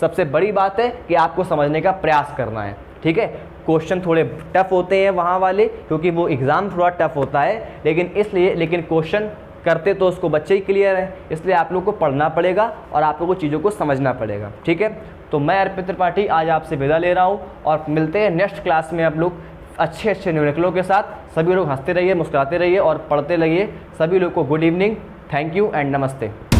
सबसे बड़ी बात है कि आपको समझने का प्रयास करना है। ठीक है, क्वेश्चन थोड़े टफ होते हैं वहाँ वाले, क्योंकि वो एग्ज़ाम थोड़ा टफ होता है, लेकिन क्वेश्चन करते तो उसको बच्चे ही क्लियर है, इसलिए आप लोग को पढ़ना पड़ेगा और आप लोग को चीज़ों को समझना पड़ेगा। ठीक है, तो मैं अर्पित त्रिपाठी आज आपसे विदा ले रहा हूँ और मिलते हैं नेक्स्ट क्लास में आप लोग अच्छे न्यूमेरिकलों के साथ। सभी लोग हंसते रहिए, मुस्कुराते रहिए और पढ़ते रहिए। सभी लोग को good evening, thank you and नमस्ते।